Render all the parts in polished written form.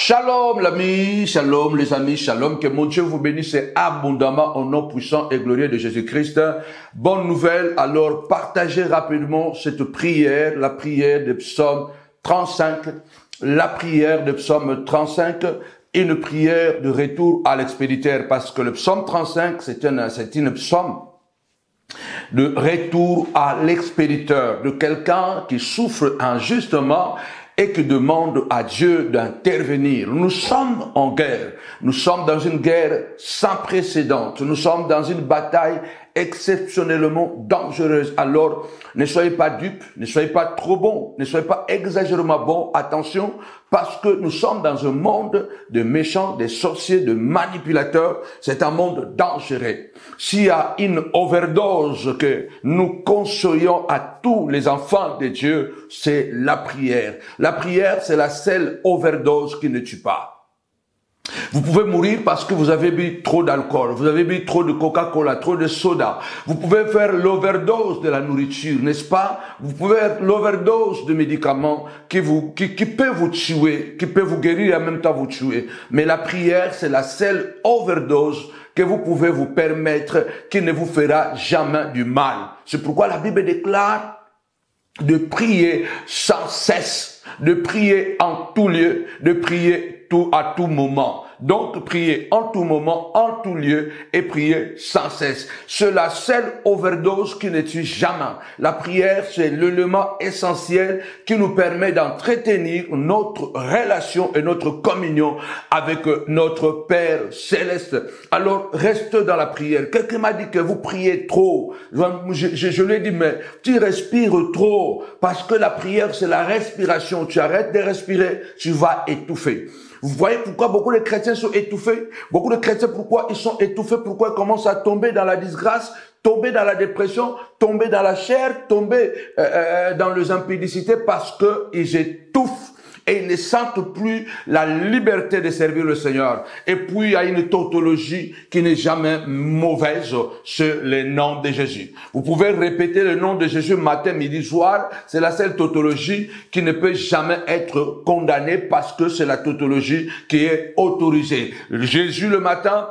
Shalom l'ami, shalom les amis, shalom, que mon Dieu vous bénisse abondamment au nom puissant et glorieux de Jésus-Christ. Bonne nouvelle, alors partagez rapidement cette prière, la prière de Psaume 35, la prière de Psaume 35, une prière de retour à l'expéditeur, parce que le Psaume 35, c'est une psaume de retour à l'expéditeur, de quelqu'un qui souffre injustement et qui demande à Dieu d'intervenir. Nous sommes en guerre. Nous sommes dans une guerre sans précédent. Nous sommes dans une bataille exceptionnellement dangereuse. Alors, ne soyez pas dupes, ne soyez pas trop bons, ne soyez pas exagérément bons. Attention, parce que nous sommes dans un monde de méchants, de sorciers, de manipulateurs. C'est un monde dangereux. S'il y a une overdose que nous conseillons à tous les enfants de Dieu, c'est la prière. La prière, c'est la seule overdose qui ne tue pas. Vous pouvez mourir parce que vous avez bu trop d'alcool, vous avez bu trop de Coca-Cola, trop de soda. Vous pouvez faire l'overdose de la nourriture, n'est-ce pas? Vous pouvez faire l'overdose de médicaments qui peut vous tuer, qui peut vous guérir et en même temps vous tuer. Mais la prière, c'est la seule overdose que vous pouvez vous permettre, qui ne vous fera jamais du mal. C'est pourquoi la Bible déclare de prier sans cesse, de prier en tout lieu, de prier à tout moment. Donc, prier en tout moment, en tout lieu, et prier sans cesse. C'est la seule overdose qui ne tue jamais. La prière, c'est l'élément essentiel qui nous permet d'entretenir notre relation et notre communion avec notre Père Céleste. Alors, reste dans la prière. Quelqu'un m'a dit que vous priez trop. Je lui ai dit, mais tu respires trop, parce que la prière, c'est la respiration. Tu arrêtes de respirer, tu vas étouffer. Vous voyez pourquoi beaucoup de chrétiens sont étouffés? Beaucoup de chrétiens, pourquoi ils sont étouffés? Pourquoi ils commencent à tomber dans la disgrâce, tomber dans la dépression, tomber dans la chair, tomber dans les impudicités? Parce qu'ils étouffent et ils ne sentent plus la liberté de servir le Seigneur. Et puis, il y a une tautologie qui n'est jamais mauvaise, c'est le nom de Jésus. Vous pouvez répéter le nom de Jésus matin, midi, soir. C'est la seule tautologie qui ne peut jamais être condamnée parce que c'est la tautologie qui est autorisée. Jésus le matin,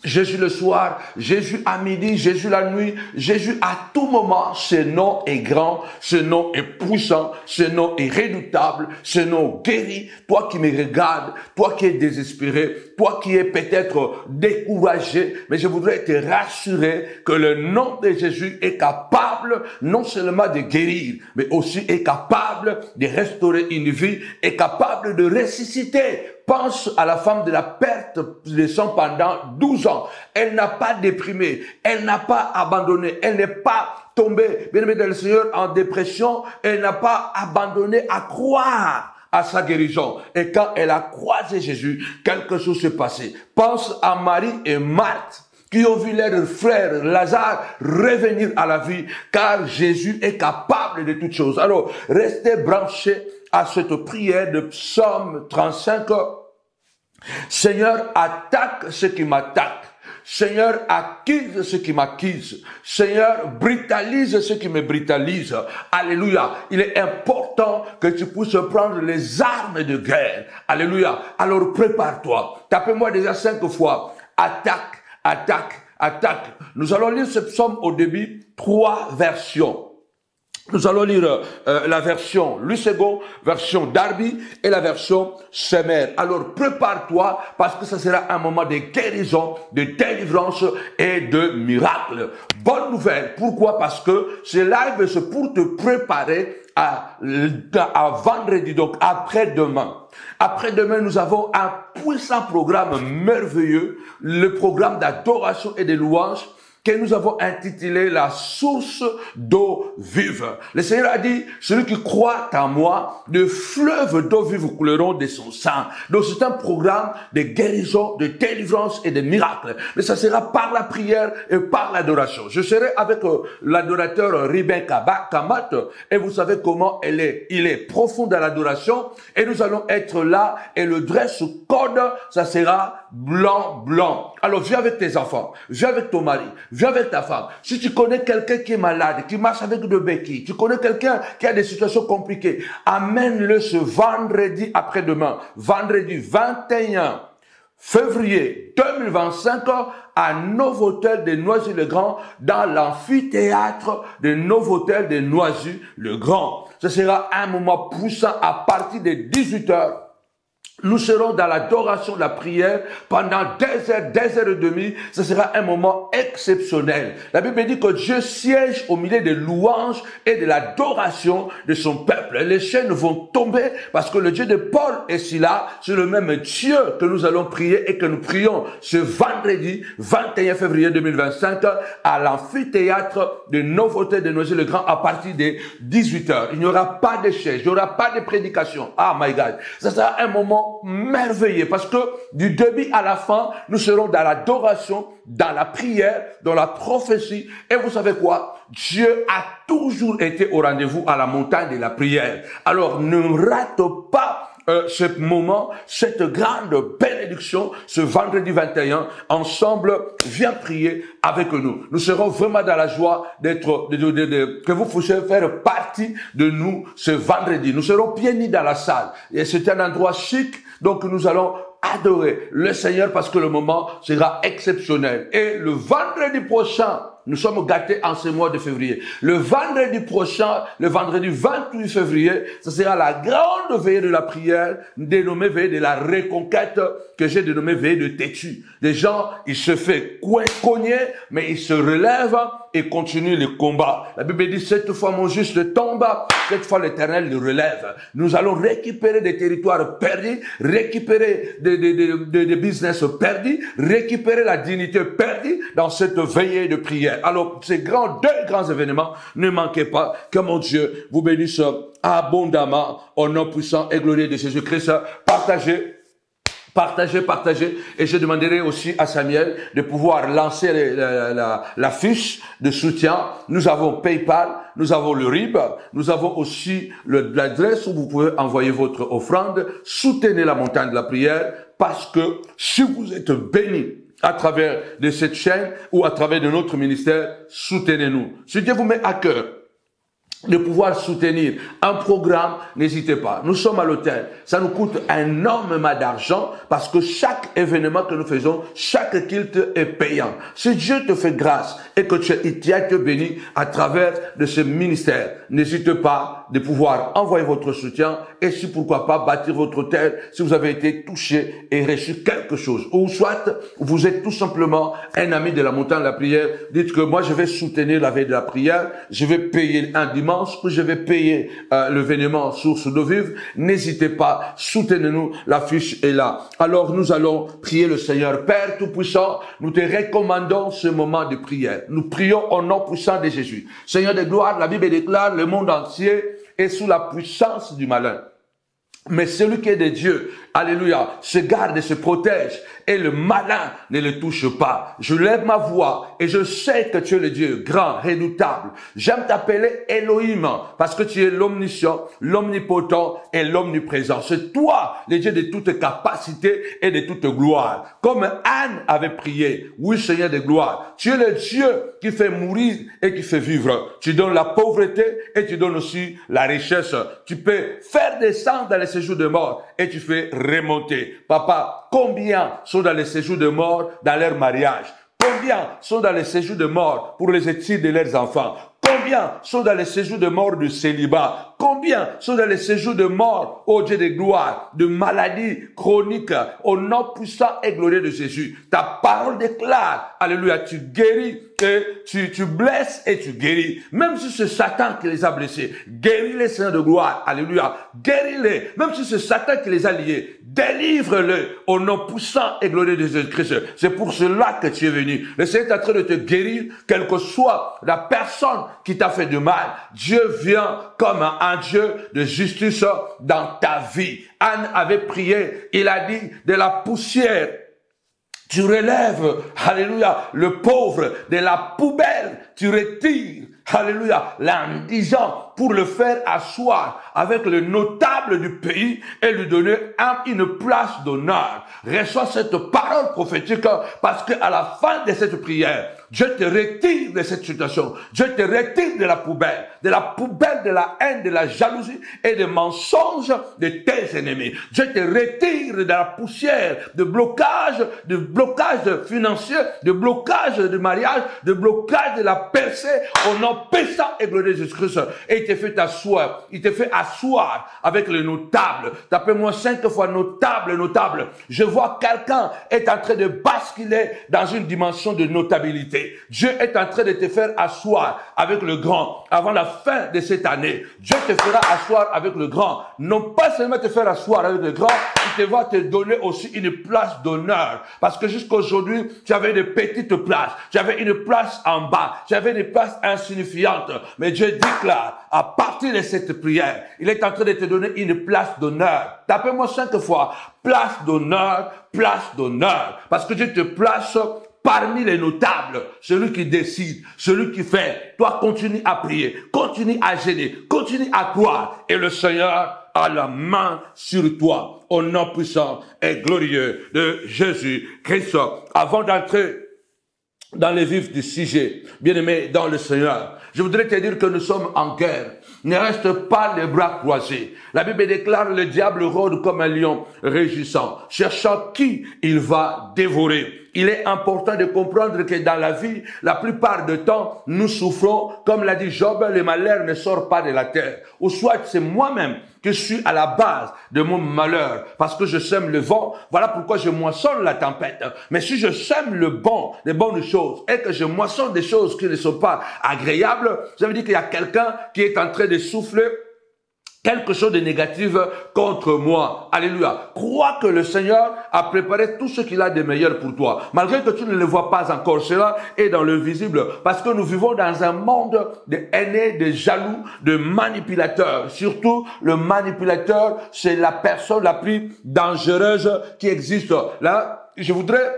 Jésus le soir, Jésus à midi, Jésus la nuit, Jésus à tout moment. Ce nom est grand, ce nom est puissant, ce nom est redoutable, ce nom guérit. Toi qui me regardes, toi qui es désespéré, toi qui es peut-être découragé, mais je voudrais te rassurer que le nom de Jésus est capable non seulement de guérir, mais aussi est capable de restaurer une vie, est capable de ressusciter. Pense à la femme de la perte de sang pendant 12 ans. Elle n'a pas déprimé, elle n'a pas abandonné, elle n'est pas tombée, bien aimé dans le Seigneur, en dépression, elle n'a pas abandonné à croire à sa guérison. Et quand elle a croisé Jésus, quelque chose s'est passé. Pense à Marie et Marthe, qui ont vu leur frère Lazare revenir à la vie, car Jésus est capable de toutes choses. Alors, restez branchés à cette prière de Psaume 35. Seigneur, attaque ce qui m'attaque. Seigneur, acquise ce qui m'acquise. Seigneur, brutalise ce qui me brutalise. Alléluia. Il est important que tu puisses prendre les armes de guerre. Alléluia. Alors prépare-toi. Tapez-moi déjà 5 fois. Attaque, attaque, attaque. Nous allons lire ce psaume au début, 3 versions. Nous allons lire la version Lucego, version Darby et la version Semer. Alors prépare-toi parce que ça sera un moment de guérison, de délivrance et de miracle. Bonne nouvelle. Pourquoi? Parce que ce live c'est pour te préparer à vendredi, donc après-demain. Après-demain, nous avons un puissant programme merveilleux, le programme d'adoration et de louange, que nous avons intitulé la source d'eau vive. Le Seigneur a dit, celui qui croit en moi, de fleuves d'eau vive couleront de son sang. Donc c'est un programme de guérison, de délivrance et de miracles. Mais ça sera par la prière et par l'adoration. Je serai avec l'adorateur Ribin Kamat et vous savez comment il est profond dans l'adoration et nous allons être là et le dress code, ça sera blanc, blanc. Alors viens avec tes enfants, viens avec ton mari, viens avec ta femme. Si tu connais quelqu'un qui est malade, qui marche avec des béquilles, tu connais quelqu'un qui a des situations compliquées, amène-le ce vendredi après-demain, vendredi 21 février 2025 à Novotel de Noisy-le-Grand dans l'amphithéâtre de Novotel de Noisy-le-Grand. Ce sera un moment puissant à partir de 18h. Nous serons dans l'adoration de la prière pendant des heures et demie. Ce sera un moment exceptionnel. La Bible dit que Dieu siège au milieu des louanges et de l'adoration de son peuple. Les chaînes vont tomber parce que le Dieu de Paul et Silas, c'est le même Dieu que nous allons prier et que nous prions ce vendredi 21 février 2025 à l'amphithéâtre de Novotel de Noisy-le-Grand à partir de 18h. Il n'y aura pas de chaise, il n'y aura pas de prédication. Ah my God. Ça sera un moment merveilleux parce que du début à la fin, nous serons dans l'adoration, dans la prière, dans la prophétie. Et vous savez quoi? Dieu a toujours été au rendez-vous à la montagne de la prière. Alors ne rate pas ce moment, cette grande bénédiction, ce vendredi 21, ensemble, viens prier avec nous. Nous serons vraiment dans la joie que vous puissiez faire partie de nous ce vendredi. Nous serons pieds nus dans la salle. Et c'est un endroit chic, donc nous allons adorer le Seigneur parce que le moment sera exceptionnel. Et le vendredi prochain, nous sommes gâtés en ce mois de février. Le vendredi prochain, le vendredi 28 février, ce sera la grande veillée de la prière, dénommée veillée de la reconquête, que j'ai dénommée veillée de têtu. Les gens, ils se font cogner, mais ils se relèvent et continuent le combat. La Bible dit, cette fois mon juste tombe, cette fois l'Éternel le relève. Nous allons récupérer des territoires perdus, récupérer des business perdus, récupérer la dignité perdue dans cette veillée de prière. Alors, ces deux grands événements, ne manquez pas que mon Dieu vous bénisse abondamment au nom puissant et glorieux de Jésus-Christ. Partagez. Et je demanderai aussi à Samuel de pouvoir lancer la fiche de soutien. Nous avons PayPal, nous avons le RIB, nous avons aussi l'adresse où vous pouvez envoyer votre offrande. Soutenez la montagne de la prière parce que si vous êtes bénis à travers de cette chaîne ou à travers de notre ministère, soutenez-nous. Si Dieu vous met à cœur de pouvoir soutenir un programme, n'hésitez pas. Nous sommes à l'hôtel. Ça nous coûte énormément d'argent parce que chaque événement que nous faisons, chaque culte est payant. Si Dieu te fait grâce et que tu as été béni à travers de ce ministère, n'hésitez pas de pouvoir envoyer votre soutien et si pourquoi pas bâtir votre hôtel si vous avez été touché et reçu quelque chose. Ou soit vous êtes tout simplement un ami de la montagne de la prière. Dites que moi je vais soutenir la veille de la prière, je vais payer un dimanche, que je vais payer l'événement Source d'eau vive. N'hésitez pas, soutenez-nous, la fiche est là. Alors nous allons prier le Seigneur. Père Tout-Puissant, nous te recommandons ce moment de prière. Nous prions au nom puissant de Jésus. Seigneur de gloire, la Bible déclare, le monde entier est sous la puissance du malin. Mais celui qui est de Dieu, alléluia, se garde et se protège et le malin ne le touche pas. Je lève ma voix et je sais que tu es le Dieu grand, redoutable. J'aime t'appeler Elohim parce que tu es l'omniscient, l'omnipotent et l'omniprésent. C'est toi, le Dieu de toute capacité et de toute gloire. Comme Anne avait prié, oui Seigneur de gloire, tu es le Dieu qui fait mourir et qui fait vivre. Tu donnes la pauvreté et tu donnes aussi la richesse. Tu peux faire descendre dans les séjours de mort et tu fais remonter. Papa, combien sont dans les séjours de mort dans leur mariage? Combien sont dans les séjours de mort pour les études de leurs enfants? Combien sont dans les séjours de mort de célibat? Combien sont dans les séjours de mort, ô Dieu de gloire, de maladies chroniques, au nom puissant et glorieux de Jésus? Ta parole déclare, alléluia, tu guéris et tu blesses et tu guéris. Même si c'est Satan qui les a blessés, guéris-les, Seigneur de gloire, alléluia, guéris-les. Même si c'est Satan qui les a liés, délivre-les au nom puissant et glorieux de Jésus-Christ. C'est pour cela que tu es venu. Le Seigneur est en train de te guérir, quelle que soit la personne qui t'a fait du mal. Dieu vient comme un Dieu de justice dans ta vie. Anne avait prié, il a dit, de la poussière, tu relèves, alléluia, le pauvre de la poubelle, tu retires, alléluia, l'indigent pour le faire asseoir avec les notables du pays et lui donner une place d'honneur. Reçois cette parole prophétique parce qu'à la fin de cette prière, Dieu te retire de cette situation. Dieu te retire de la poubelle de la haine, de la jalousie et des mensonges de tes ennemis. Dieu te retire de la poussière, de blocage financier, de blocage du mariage, de blocage de la percée au nom puissant et glorieux de Jésus-Christ. Et il te fait asseoir avec les notables. Tapez-moi 5 fois notable. Je vois quelqu'un est en train de basculer dans une dimension de notabilité. Dieu est en train de te faire asseoir avec le grand avant la fin de cette année. Dieu te fera asseoir avec le grand. Non pas seulement te faire asseoir avec le grand, il va te donner aussi une place d'honneur. Parce que jusqu'à aujourd'hui, tu avais de petites places. Tu avais une place en bas. Tu avais une place insignifiante. Mais Dieu déclare, à partir de cette prière, il est en train de te donner une place d'honneur. Tapez-moi 5 fois. Place d'honneur, place d'honneur. Parce que Dieu te place parmi les notables, celui qui décide, celui qui fait. Toi, continue à prier, continue à gêner, continue à croire. Et le Seigneur a la main sur toi, au nom puissant et glorieux de Jésus-Christ. Avant d'entrer dans le vif du sujet, bien-aimé dans le Seigneur, je voudrais te dire que nous sommes en guerre. Ne reste pas les bras croisés. La Bible déclare le diable rôde comme un lion rugissant, cherchant qui il va dévorer. Il est important de comprendre que dans la vie, la plupart du temps, nous souffrons. Comme l'a dit Job, le malheur ne sort pas de la terre. Ou soit c'est moi-même que je suis à la base de mon malheur. Parce que je sème le vent, voilà pourquoi je moissonne la tempête. Mais si je sème les bonnes choses, et que je moissonne des choses qui ne sont pas agréables, ça veut dire qu'il y a quelqu'un qui est en train de souffler quelque chose de négatif contre moi. Alléluia. Crois que le Seigneur a préparé tout ce qu'il a de meilleur pour toi. Malgré que tu ne le vois pas encore, cela est dans le visible. Parce que nous vivons dans un monde de haineux, de jaloux, de manipulateurs. Surtout, le manipulateur, c'est la personne la plus dangereuse qui existe. Là, je voudrais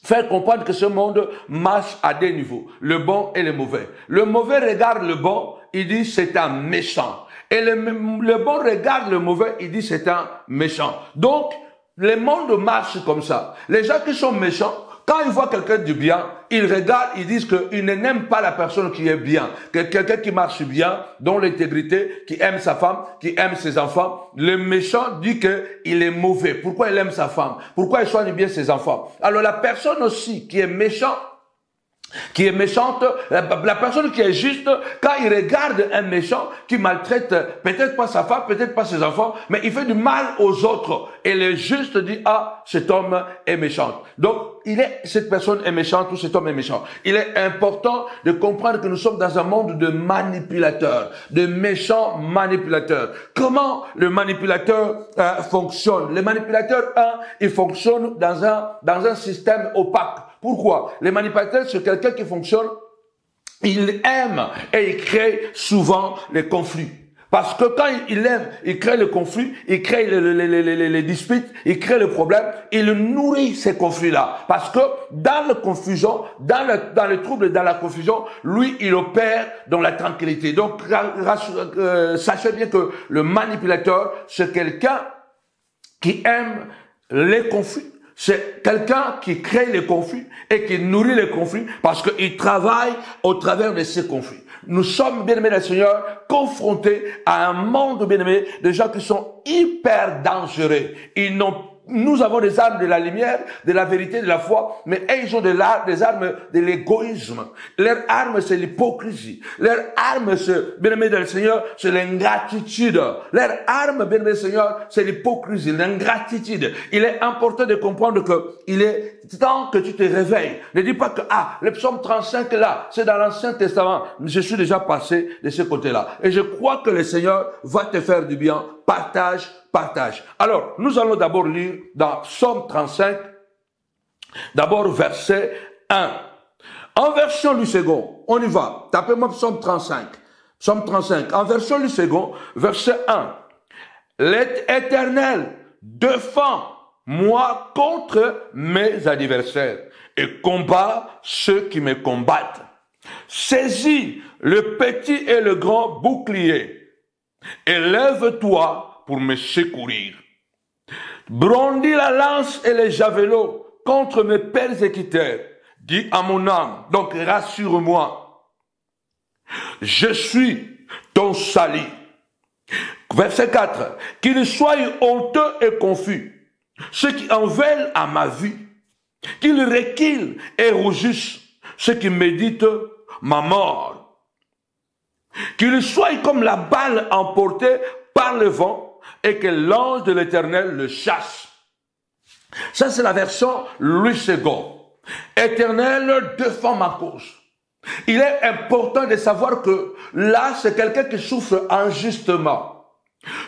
faire comprendre que ce monde marche à deux niveaux. Le bon et le mauvais. Le mauvais regarde le bon, il dit c'est un méchant. Et le bon regarde le mauvais, il dit c'est un méchant. Donc, le monde marche comme ça. Les gens qui sont méchants, quand ils voient quelqu'un du bien, ils regardent, ils disent qu'ils n'aiment pas la personne qui est bien. Quelqu'un qui marche bien, dont l'intégrité, qui aime sa femme, qui aime ses enfants. Le méchant dit qu'il est mauvais. Pourquoi il aime sa femme? Pourquoi il soigne bien ses enfants? Alors la personne aussi qui est méchante, la personne qui est juste, quand il regarde un méchant qui maltraite peut-être pas sa femme, peut-être pas ses enfants, mais il fait du mal aux autres. Et le juste dit, ah, cet homme est méchant. Donc, cette personne est méchante ou cet homme est méchant. Il est important de comprendre que nous sommes dans un monde de manipulateurs, de méchants manipulateurs. Comment le manipulateur fonctionne? Le manipulateur, il fonctionne dans un système opaque. Pourquoi? Les manipulateurs, c'est quelqu'un qui fonctionne, il aime et il crée souvent les conflits. Parce que quand il aime, il crée le conflit, il crée les disputes, il crée le problème, il nourrit ces conflits-là. Parce que dans la confusion, dans le trouble, dans la confusion, lui, il opère dans la tranquillité. Donc, sachez bien que le manipulateur, c'est quelqu'un qui aime les conflits. C'est quelqu'un qui crée les conflits et qui nourrit les conflits parce qu'il travaille au travers de ces conflits. Nous sommes, bien-aimés du Seigneur, confrontés à un monde, bien-aimés, de gens qui sont hyper dangereux. Nous avons des armes de la lumière, de la vérité, de la foi, mais ils ont des armes de l'égoïsme. Leur arme, c'est l'hypocrisie. Leur arme, bien-aimé dans le Seigneur, c'est l'ingratitude. Leur arme, bien-aimé du Seigneur, c'est l'hypocrisie, l'ingratitude. Il est important de comprendre que il est temps que tu te réveilles. Ne dis pas que, le psaume 35 là, c'est dans l'Ancien Testament. Je suis déjà passé de ce côté-là. Et je crois que le Seigneur va te faire du bien. Partage. Alors, nous allons d'abord lire dans Psaume 35, d'abord verset 1. En version du second, on y va. Tapez-moi Psaume 35. Psaume 35. En version du second, verset 1. L'Éternel défend-moi contre mes adversaires et combat ceux qui me combattent. Saisis le petit et le grand bouclier. élève-toi pour me secourir. Brandis la lance et les javelots contre mes persécuteurs. Dis à mon âme, donc rassure-moi. Je suis ton salut. Verset 4. Qu'ils soient honteux et confus, ceux qui en veulent à ma vie. Qu'ils reculent et rougissent, ceux qui méditent ma mort. Qu'ils soient comme la balle emportée par le vent et que l'ange de l'Éternel le chasse. Ça, c'est la version Louis II. Éternel, défends ma cause. Il est important de savoir que là, c'est quelqu'un qui souffre injustement.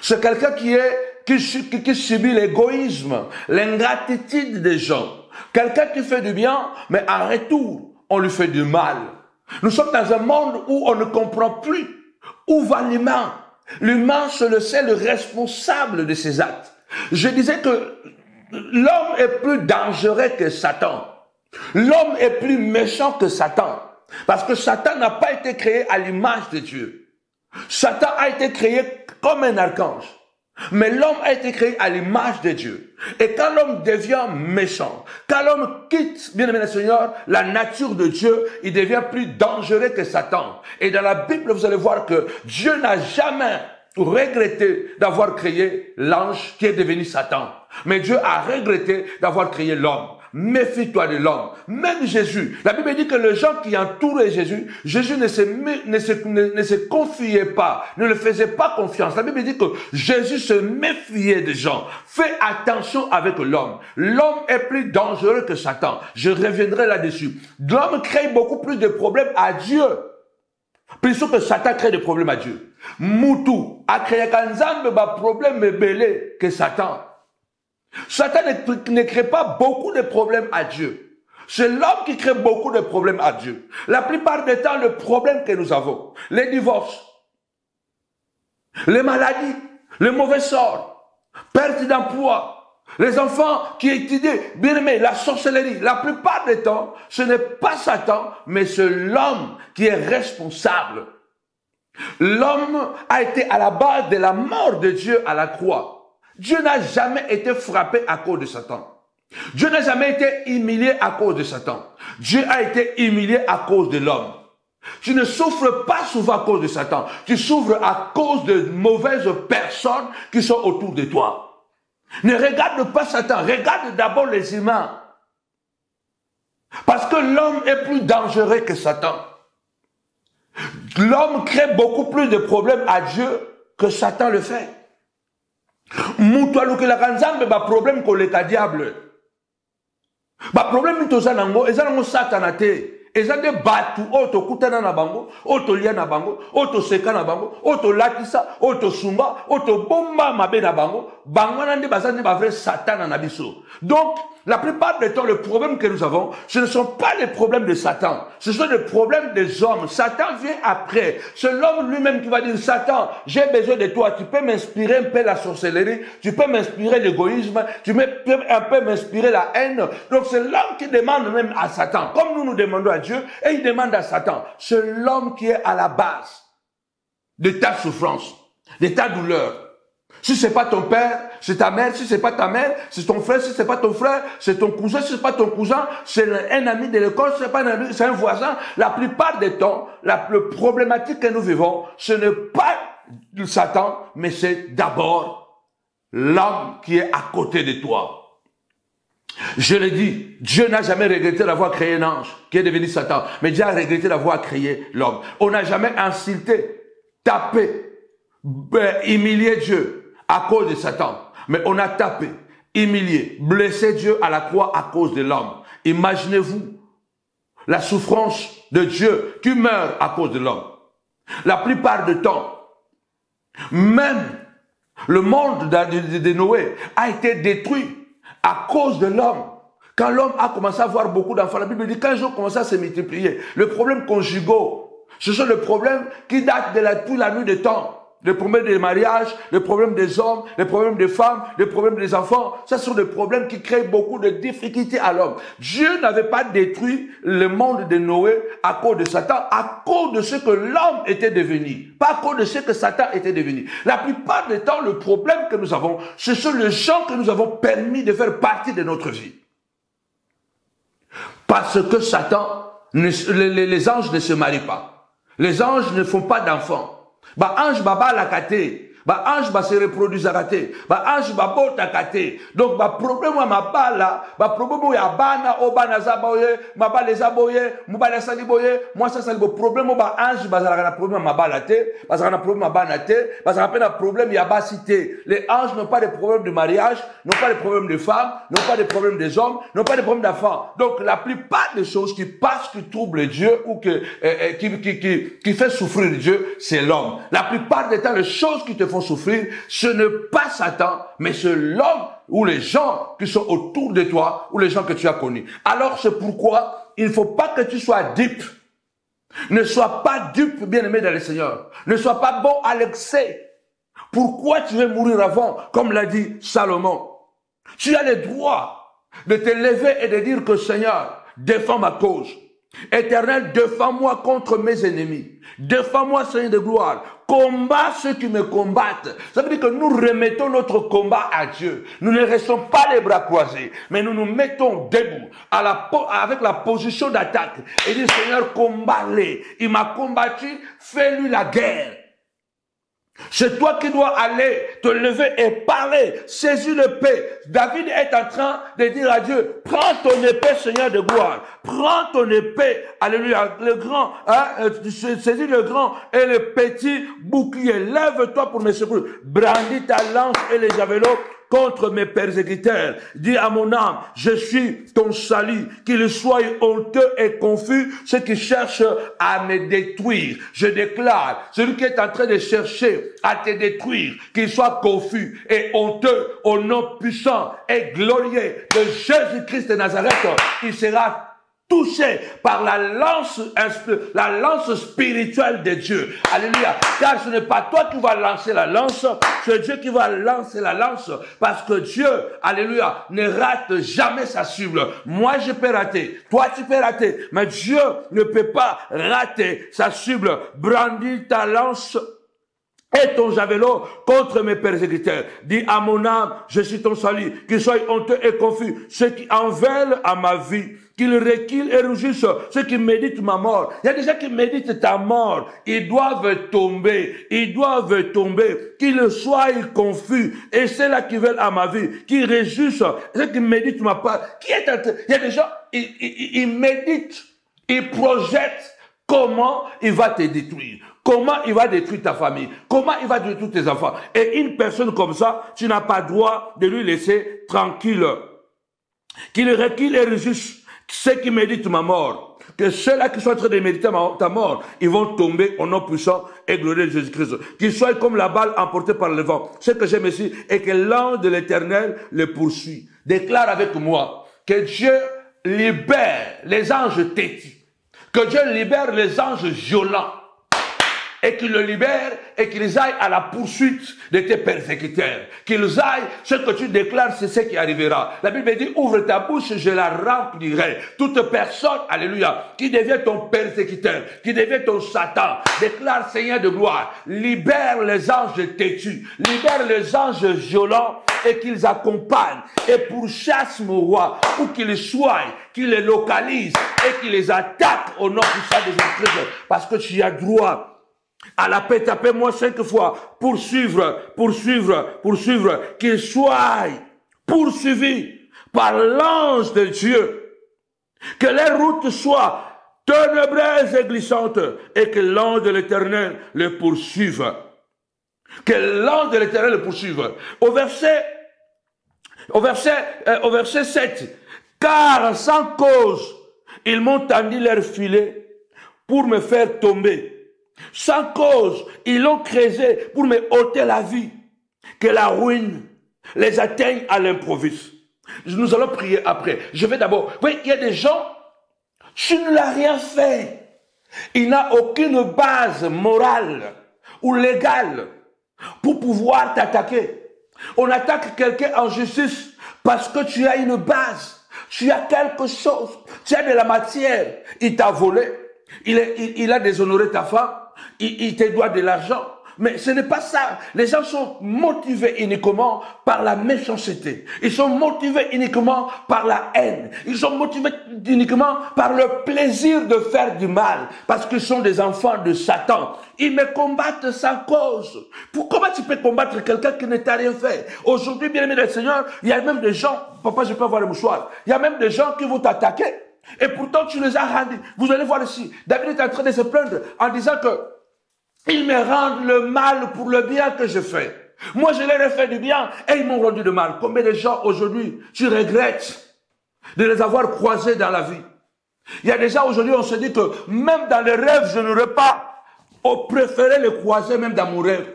C'est quelqu'un qui subit l'égoïsme, l'ingratitude des gens. Quelqu'un qui fait du bien, mais en retour, on lui fait du mal. Nous sommes dans un monde où on ne comprend plus où va l'humain. L'humain, c'est le seul responsable de ses actes. Je disais que l'homme est plus dangereux que Satan. L'homme est plus méchant que Satan. Parce que Satan n'a pas été créé à l'image de Dieu. Satan a été créé comme un archange. Mais l'homme a été créé à l'image de Dieu. Et quand l'homme devient méchant, quand l'homme quitte, bien aimé le Seigneur, la nature de Dieu, il devient plus dangereux que Satan. Et dans la Bible, vous allez voir que Dieu n'a jamais regretté d'avoir créé l'ange qui est devenu Satan. Mais Dieu a regretté d'avoir créé l'homme. Méfie-toi de l'homme. Même Jésus. La Bible dit que les gens qui entouraient Jésus, Jésus ne se confiait pas, ne le faisait pas confiance. La Bible dit que Jésus se méfiait des gens. Fais attention avec l'homme. L'homme est plus dangereux que Satan. Je reviendrai là-dessus. L'homme crée beaucoup plus de problèmes à Dieu, plutôt que Satan crée des problèmes à Dieu. Moutou a créé un problème belé que Satan. Satan ne crée pas beaucoup de problèmes à Dieu. C'est l'homme qui crée beaucoup de problèmes à Dieu. La plupart du temps, le problème que nous avons, les divorces, les maladies, les mauvais sorts, perte d'emploi, les enfants qui étudient, bien aimé, la sorcellerie, la plupart du temps, ce n'est pas Satan, mais c'est l'homme qui est responsable. L'homme a été à la base de la mort de Dieu à la croix. Dieu n'a jamais été frappé à cause de Satan. Dieu n'a jamais été humilié à cause de Satan. Dieu a été humilié à cause de l'homme. Tu ne souffres pas souvent à cause de Satan. Tu souffres à cause de mauvaises personnes qui sont autour de toi. Ne regarde pas Satan. Regarde d'abord les humains. Parce que l'homme est plus dangereux que Satan. L'homme crée beaucoup plus de problèmes à Dieu que Satan le fait. Mutu alukela nzambe ba problème ko leka diable. Ba problème toza nango ezango satana te. Ezande batu oto kutana na bango, oto lia na bango, oto seka na bango, oto latisa, oto sumba, oto bomba mabe na bango, bango nande bazande ba vrai Satan na biso. Donc la plupart du temps, le problème que nous avons, ce ne sont pas les problèmes de Satan. Ce sont les problèmes des hommes. Satan vient après. C'est l'homme lui-même qui va dire, Satan, j'ai besoin de toi. Tu peux m'inspirer un peu la sorcellerie. Tu peux m'inspirer l'égoïsme. Tu peux un peu m'inspirer la haine. Donc c'est l'homme qui demande même à Satan. Comme nous demandons à Dieu, et il demande à Satan. C'est l'homme qui est à la base de ta souffrance, de ta douleur. Si c'est pas ton père, c'est ta mère. Si c'est pas ta mère, c'est ton frère. Si c'est pas ton frère, c'est ton cousin. Si c'est pas ton cousin, c'est un ami de l'école. Si c'est pas un ami, c'est un voisin. La plupart des temps, la problématique que nous vivons, ce n'est pas Satan, mais c'est d'abord l'homme qui est à côté de toi. Je l'ai dit, Dieu n'a jamais regretté d'avoir créé un ange qui est devenu Satan, mais Dieu a regretté d'avoir créé l'homme. On n'a jamais insulté, tapé, humilié Dieu à cause de Satan. Mais on a tapé, humilié, blessé Dieu à la croix à cause de l'homme. Imaginez-vous la souffrance de Dieu qui meurt à cause de l'homme. La plupart du temps, même le monde de Noé a été détruit à cause de l'homme. Quand l'homme a commencé à avoir beaucoup d'enfants, la Bible dit qu'un jour commence à se multiplier. Le problème conjugaux, ce sont les problèmes qui datent de toute la nuit des temps. les problèmes des mariages, les problèmes des hommes, les problèmes des femmes, les problèmes des enfants. Ce sont des problèmes qui créent beaucoup de difficultés à l'homme. Dieu n'avait pas détruit le monde de Noé à cause de Satan, à cause de ce que l'homme était devenu, pas à cause de ce que Satan était devenu. La plupart du temps, le problème que nous avons, ce sont les gens que nous avons permis de faire partie de notre vie. Parce que Satan, les anges ne se marient pas. Les anges ne font pas d'enfants. Bah ange baba la kate. Bah ange ba se reproduise à kate. Bah ange ba bota kate. Donc bah problème wa mabala, bah problème ya bana obana zaboye, mabale zaboye, mubale saliboye, moi ça salibo problème ba ange ba na problème mabala te, ba na problème mabana te, ba na peine problème ya basité. Les anges n'ont pas de problème de mariage, n'ont pas de problème de femmes, n'ont pas de problème des hommes, n'ont pas de problème d'enfants. Donc la plupart des choses qui passent, qui troublent Dieu ou qui fait souffrir Dieu, c'est l'homme. La plupart des temps, les choses qui te font souffrir, ce n'est pas Satan, mais c'est l'homme ou les gens qui sont autour de toi ou les gens que tu as connus. Alors c'est pourquoi il ne faut pas que tu sois dupe. Ne sois pas dupe, bien-aimé dans le Seigneur. Ne sois pas bon à l'excès. Pourquoi tu veux mourir avant, comme l'a dit Salomon? Tu as le droit de te lever et de dire que Seigneur, défends ma cause. Éternel, défends-moi contre mes ennemis. Défends-moi, Seigneur de gloire. Combat ceux qui me combattent. Ça veut dire que nous remettons notre combat à Dieu. Nous ne restons pas les bras croisés, mais nous nous mettons debout avec la position d'attaque. Et dit, Seigneur, combat-les. Il m'a combattu, fais-lui la guerre. C'est toi qui dois aller te lever et parler, saisis l'épée. David est en train de dire à Dieu, prends ton épée, Seigneur de gloire. Prends ton épée, alléluia, le grand, saisis le grand et le petit bouclier. Lève-toi pour me secourir. Brandis ta lance et les javelots contre mes persécuteurs. Dis à mon âme, je suis ton salut, qu'il soit honteux et confus, ceux qui cherchent à me détruire. Je déclare, celui qui est en train de chercher à te détruire, qu'il soit confus et honteux au nom puissant et glorieux de Jésus-Christ de Nazareth, il sera touché par la lance spirituelle de Dieu. Alléluia. Car ce n'est pas toi qui vas lancer la lance, c'est Dieu qui va lancer la lance. Parce que Dieu, alléluia, ne rate jamais sa cible. Moi, je peux rater. Toi, tu peux rater. Mais Dieu ne peut pas rater sa cible. Brandis ta lance et ton javelot contre mes persécuteurs. Dis à mon âme, je suis ton salut, qu'ils soient honteux et confus, ceux qui en veulent à ma vie, qu'ils reculent et rougissent, ceux qui méditent ma mort. Il y a des gens qui méditent ta mort, ils doivent tomber, qu'ils soient confus, et ceux-là qui veulent à ma vie, qui réjouissent, ceux qui méditent ma part. Il y a des gens, ils méditent, ils projettent comment il va te détruire. Comment il va détruire ta famille? Comment il va détruire tes enfants? Et une personne comme ça, tu n'as pas droit de lui laisser tranquille. Qu'il recule et réjouisse ceux qui méditent ma mort. Que ceux-là qui sont en train de méditer ta mort, ils vont tomber au nom puissant et glorieux de Jésus-Christ. Qu'ils soient comme la balle emportée par le vent. Ce que j'aime ici est que l'ange de l'Éternel les poursuit. Déclare avec moi que Dieu libère les anges têtus. Que Dieu libère les anges violents. Et qu'ils le libèrent et qu'ils aillent à la poursuite de tes persécuteurs. Qu'ils aillent, ce que tu déclares, c'est ce qui arrivera. La Bible dit, ouvre ta bouche, je la remplirai. Toute personne, alléluia, qui devient ton persécuteur, qui devient ton Satan, déclare, Seigneur de gloire, libère les anges têtus, libère les anges violents et qu'ils accompagnent et pourchassent mon roi, ou qu'ils soient, qu'ils les localisent et qu'ils les attaquent au nom puissant de Jésus-Christ. Parce que tu as droit à la paix, tapez-moi 5 fois. Poursuivre, qu'ils soient poursuivis par l'ange de Dieu. Que les routes soient ténébreuses et glissantes et que l'ange de l'Éternel les poursuive. Que l'ange de l'Éternel les poursuive. Au verset 7. Car sans cause, ils m'ont tendu leur filet pour me faire tomber. Sans cause, ils l'ont creusé pour me ôter la vie. Que la ruine les atteigne à l'improviste. Nous allons prier après. Je vais d'abord... Oui, il y a des gens, tu ne l'as rien fait. Il n'a aucune base morale ou légale pour pouvoir t'attaquer. On attaque quelqu'un en justice parce que tu as une base, tu as quelque chose, tu as de la matière. Il t'a volé, il a déshonoré ta femme, il te doit de l'argent. Mais ce n'est pas ça. Les gens sont motivés uniquement par la méchanceté. Ils sont motivés uniquement par la haine. Ils sont motivés uniquement par le plaisir de faire du mal. Parce qu'ils sont des enfants de Satan. Ils me combattent sans cause. Comment tu peux combattre quelqu'un qui ne t'a rien fait? Aujourd'hui, bien aimé le Seigneur, il y a même des gens, papa, je peux avoir le mouchoir. Il y a même des gens qui vont t'attaquer. Et pourtant, tu les as rendus. Vous allez voir ici. David est en train de se plaindre en disant que ils me rendent le mal pour le bien que je fais. Moi, je leur ai fait du bien et ils m'ont rendu du mal. Combien de gens aujourd'hui, tu regrettes de les avoir croisés dans la vie? Il y a des gens aujourd'hui, on se dit que même dans les rêves, je n'aurais pas préféré les croiser même dans mon rêve.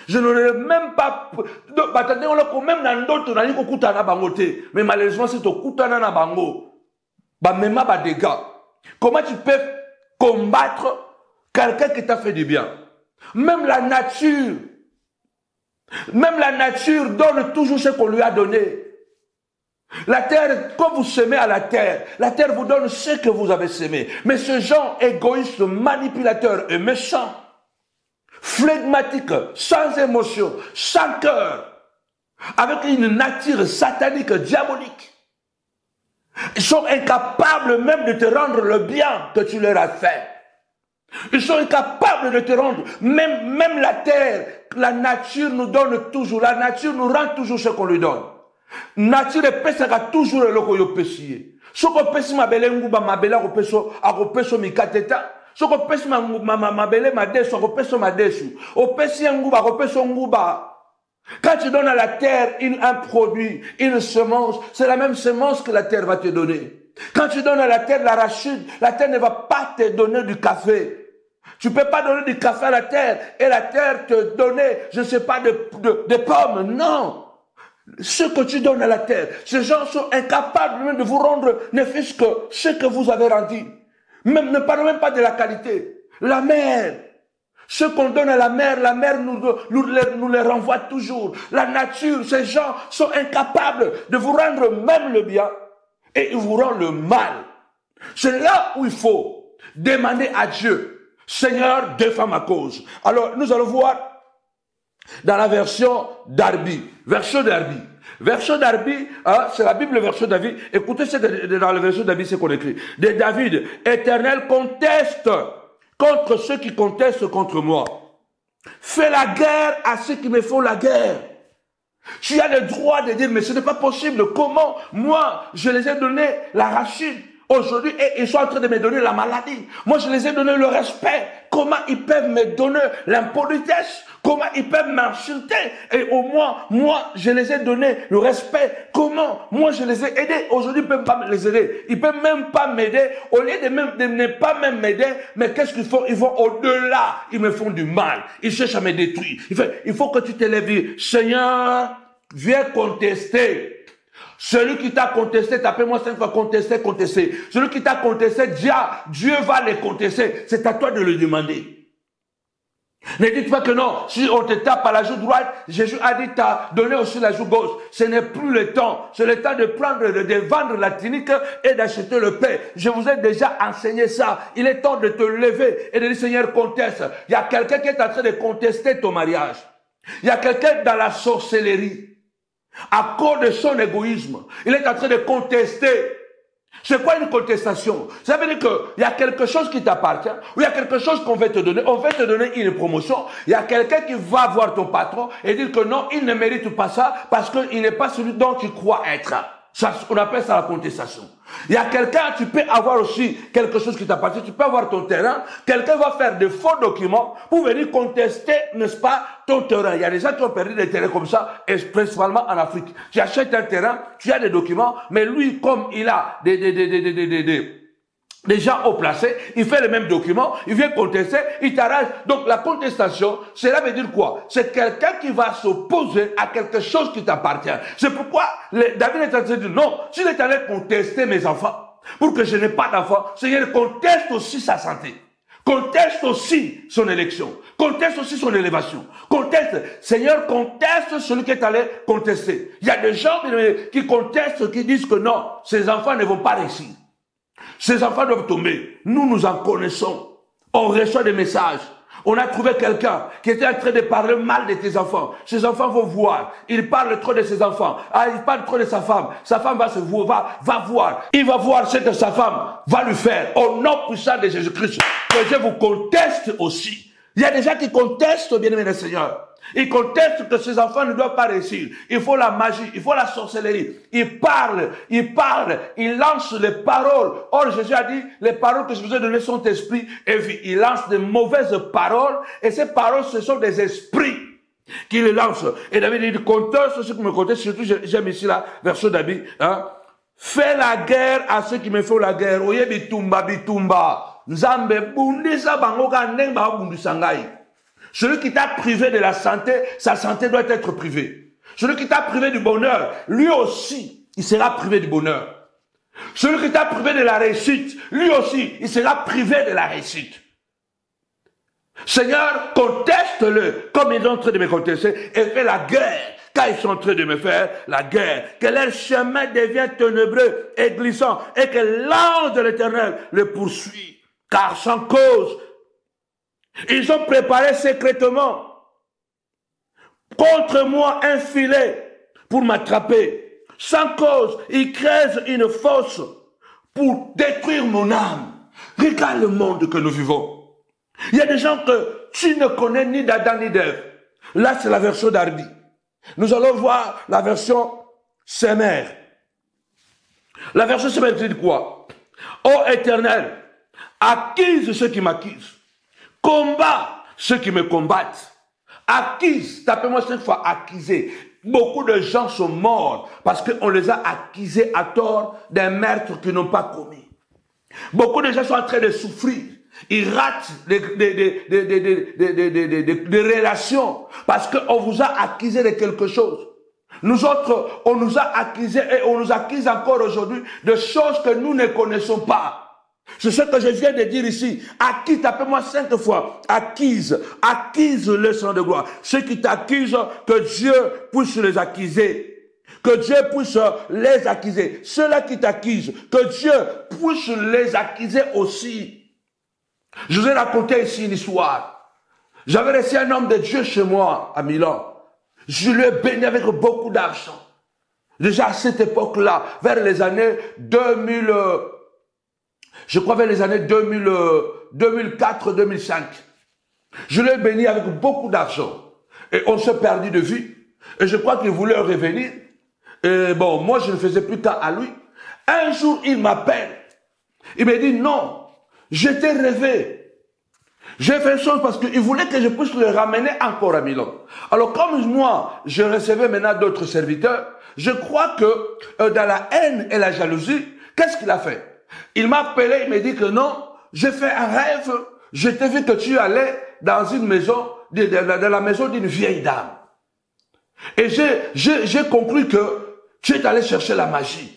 Je n'aurais même pas... Même dans d'autres, mais malheureusement, c'est au Koutana na bango. Même pas des dégâts. Comment tu peux combattre quelqu'un qui t'a fait du bien? Même la nature donne toujours ce qu'on lui a donné. La terre, quand vous semez à la terre vous donne ce que vous avez semé. Mais ce genre égoïste, manipulateur et méchant, flegmatique, sans émotion, sans cœur, avec une nature satanique, diabolique, ils sont incapables même de te rendre le bien que tu leur as fait. Ils sont incapables de te rendre, même la terre, la nature nous donne toujours, la nature nous rend toujours ce qu'on lui donne. Nature epesaka toujours eloko yo pesiye. Soko pesi mabele nguba mabele akopeso mikateta. Soko pesi mabele madesu akopeso madesu. Opesi nguba akopeso nguba. Quand tu donnes à la terre un produit, une semence, c'est la même semence que la terre va te donner. Quand tu donnes à la terre l'arachide, la terre ne va pas te donner du café. Tu ne peux pas donner du café à la terre et la terre te donner, je ne sais pas, des pommes. Non. Ce que tu donnes à la terre, ces gens sont incapables même de vous rendre ne fût-ce que ce que vous avez rendu. Même, ne parlons même pas de la qualité. La mer. Ce qu'on donne à la mer nous les renvoie toujours. La nature, ces gens sont incapables de vous rendre même le bien et ils vous rendent le mal. C'est là où il faut demander à Dieu, Seigneur, défends ma cause. Alors, nous allons voir dans la version Darby. Version Darby. Version Darby, c'est la Bible, version David. Écoutez ce que dans la version David, c'est qu'on écrit. De David, Éternel conteste contre ceux qui contestent contre moi. Fais la guerre à ceux qui me font la guerre. Tu as le droit de dire, mais ce n'est pas possible. Comment, moi, je les ai donné l'arachide aujourd'hui et ils sont en train de me donner la maladie. Moi, je les ai donné le respect. Comment ils peuvent me donner l'impolitesse? Comment ils peuvent m'insulter? Et au moins, moi, je les ai donné le respect. Comment? Moi, je les ai aidés. Aujourd'hui, ils ne peuvent pas les aider. Ils ne peuvent même pas m'aider. Au lieu de ne pas même m'aider, mais qu'est-ce qu'ils font? Ils vont au-delà. Ils me font du mal. Ils cherchent à me détruire. Il faut que tu te lèves. Seigneur, viens contester. Celui qui t'a contesté, tapez-moi 5 fois contester. Celui qui t'a contesté, Dieu va les contester. C'est à toi de le demander. Ne dites pas que non, si on te tape à la joue droite, Jésus a dit t'as donné aussi la joue gauche. Ce n'est plus le temps. C'est le temps de vendre la tunique et d'acheter le pain. Je vous ai déjà enseigné ça. Il est temps de te lever et de dire Seigneur, conteste. Il y a quelqu'un qui est en train de contester ton mariage. Il y a quelqu'un dans la sorcellerie. À cause de son égoïsme, il est en train de contester. C'est quoi une contestation? Ça veut dire qu'il y a quelque chose qui t'appartient, ou il y a quelque chose qu'on veut te donner. On veut te donner une promotion. Il y a quelqu'un qui va voir ton patron et dire que non, il ne mérite pas ça parce qu'il n'est pas celui dont tu crois être. Ça, on appelle ça la contestation. Il y a quelqu'un, tu peux avoir aussi quelque chose qui t'appartient, tu peux avoir ton terrain, quelqu'un va faire de faux documents pour venir contester, n'est-ce pas, ton terrain. Il y a des gens qui ont perdu des terrains comme ça, et principalement en Afrique. Tu achètes un terrain, tu as des documents, mais lui, comme il a des gens haut placés, il fait les mêmes documents, il vient contester, il t'arrache. Donc la contestation, cela veut dire quoi? C'est quelqu'un qui va s'opposer à quelque chose qui t'appartient. C'est pourquoi David est en train de dire non, s'il est allé contester mes enfants, pour que je n'ai pas d'enfants, Seigneur, conteste aussi sa santé. Conteste aussi son élection. Conteste aussi son élévation. Conteste. Seigneur, conteste celui qui est allé contester. Il y a des gens qui contestent, qui disent que non, ces enfants ne vont pas réussir. Ces enfants doivent tomber. Nous, nous en connaissons. On reçoit des messages. On a trouvé quelqu'un qui était en train de parler mal de tes enfants. Ses enfants vont voir. Il parle trop de ses enfants. Ah, il parle trop de sa femme. Sa femme va voir. Il va voir ce que sa femme va lui faire. Au nom puissant de Jésus-Christ. Que Dieu vous conteste aussi. Il y a des gens qui contestent, bien-aimé le Seigneur. Ils contestent que ces enfants ne doivent pas réussir. Il faut la magie, il faut la sorcellerie. Ils parlent, ils lancent les paroles. Or, Jésus a dit, les paroles que je vous ai données sont esprits et vie. Ils lancent de mauvaises paroles et ces paroles, ce sont des esprits qui les lancent. Et David dit, conteste ceux qui me contestent, surtout j'aime ici la version David, hein. Fais la guerre à ceux qui me font la guerre. Oye bitumba. Nzambe bundisa bangoka ndemba bundisa ngai. Celui qui t'a privé de la santé, sa santé doit être privée. Celui qui t'a privé du bonheur, lui aussi, il sera privé du bonheur. Celui qui t'a privé de la réussite, lui aussi, il sera privé de la réussite. Seigneur, conteste-le comme ils sont en train de me contester et fais la guerre quand ils sont en train de me faire la guerre. Que leur chemin devienne ténébreux et glissant et que l'ange de l'Éternel le poursuit. Car sans cause, ils ont préparé secrètement contre moi un filet pour m'attraper. Sans cause, ils creusent une fosse pour détruire mon âme. Regarde le monde que nous vivons. Il y a des gens que tu ne connais ni d'Adam ni d'Ève. Là, c'est la version d'Ardi. Nous allons voir la version Semer. La version Semer dit quoi? Ô Éternel, accuse ceux qui m'accusent. Combat ceux qui me combattent. Accuse, tapez-moi 5 fois, accuser. Beaucoup de gens sont morts parce qu'on les a accusés à tort d'un meurtre qu'ils n'ont pas commis. Beaucoup de gens sont en train de souffrir. Ils ratent des relations parce qu'on vous a accusé de quelque chose. Nous autres, on nous a accusés et on nous accuse encore aujourd'hui de choses que nous ne connaissons pas. C'est ce que je viens de dire ici. Accuse, tapez-moi 5 fois. Accuse le sang de gloire. Ceux qui t'accusent, que Dieu puisse les accuser. Que Dieu puisse les accuser. Ceux-là qui t'accusent, que Dieu puisse les accuser aussi. Je vous ai raconté ici une histoire. J'avais reçu un homme de Dieu chez moi, à Milan. Je l'ai béni avec beaucoup d'argent. Déjà à cette époque-là, vers les années 2000... Je crois vers les années 2004-2005. Je l'ai béni avec beaucoup d'argent. Et on s'est perdu de vue. Et je crois qu'il voulait revenir. Et bon, moi je ne faisais plus cas à lui. Un jour, il m'appelle. Il me dit, non, je t'ai rêvé. J'ai fait une chose parce qu'il voulait que je puisse le ramener encore à Milan. Alors comme moi, je recevais maintenant d'autres serviteurs, je crois que dans la haine et la jalousie, qu'est-ce qu'il a fait? Il m'a appelé, il m'a dit que non, j'ai fait un rêve, je t'ai vu que tu allais dans une maison, dans la maison d'une vieille dame. Et j'ai conclu que tu es allé chercher la magie.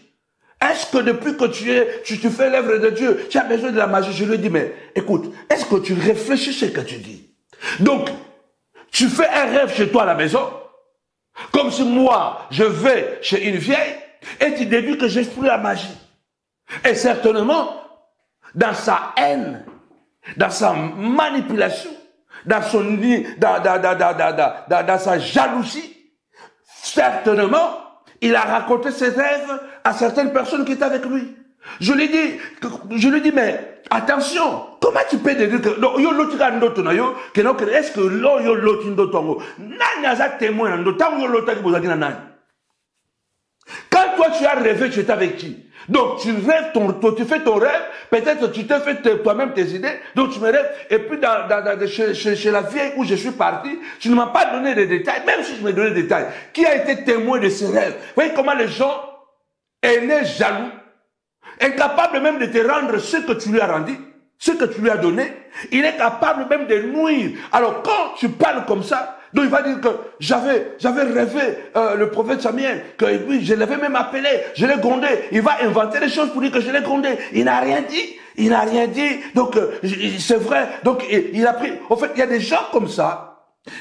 Est-ce que depuis que tu fais l'œuvre de Dieu, tu as besoin de la magie? Je lui ai dit, mais écoute, est-ce que tu réfléchis ce que tu dis? Donc, tu fais un rêve chez toi à la maison, comme si moi, je vais chez une vieille, et tu déduis que j'exprime la magie. Et certainement, dans sa haine, dans sa manipulation, dans sa jalousie, certainement, il a raconté ses rêves à certaines personnes qui étaient avec lui. Je lui dis, mais attention, comment tu peux dire que est-ce que quand toi tu as rêvé, tu étais avec qui? Donc tu rêves tu fais ton rêve, peut-être tu te fais toi-même tes idées, donc tu me rêves, et puis chez la vieille où je suis parti, tu ne m'as pas donné des détails, même si je me donnais des détails. Qui a été témoin de ces rêves? Vous voyez comment les gens, aînés, jaloux, incapables même de te rendre ce que tu lui as rendu, ce que tu lui as donné, il est capable même de nuire. Alors quand tu parles comme ça, Donc il va dire que j'avais rêvé le prophète Samuel, que oui, je l'avais même appelé, je l'ai grondé. Il va inventer des choses pour dire que je l'ai grondé. Il n'a rien dit. Il n'a rien dit. Donc c'est vrai. Donc il a pris. En fait, il y a des gens comme ça.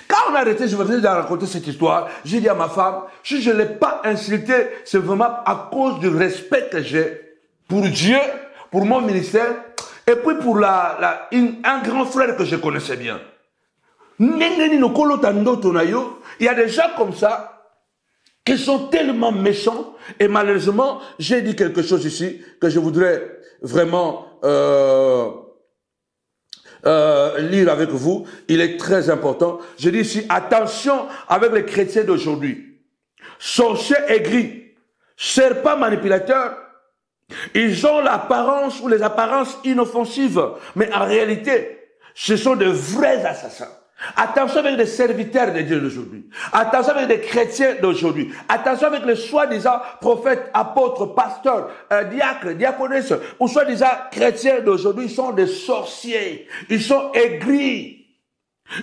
Quand on a arrêté, je venais de raconter cette histoire, j'ai dit à ma femme, si je ne l'ai pas insulté, c'est vraiment à cause du respect que j'ai pour Dieu, pour mon ministère, et puis pour un grand frère que je connaissais bien. Il y a des gens comme ça qui sont tellement méchants et malheureusement, j'ai dit quelque chose ici que je voudrais vraiment lire avec vous. Il est très important. Je dis ici, attention avec les chrétiens d'aujourd'hui. Sorciers aigris, serpents manipulateurs, ils ont l'apparence ou les apparences inoffensives, mais en réalité, ce sont de vrais assassins. Attention avec les serviteurs de Dieu d'aujourd'hui. Attention avec les chrétiens d'aujourd'hui. Attention avec les soi-disant prophètes, apôtres, pasteurs, diacres, diaconesses, ou soi-disant chrétiens d'aujourd'hui. Ils sont des sorciers. Ils sont aigris.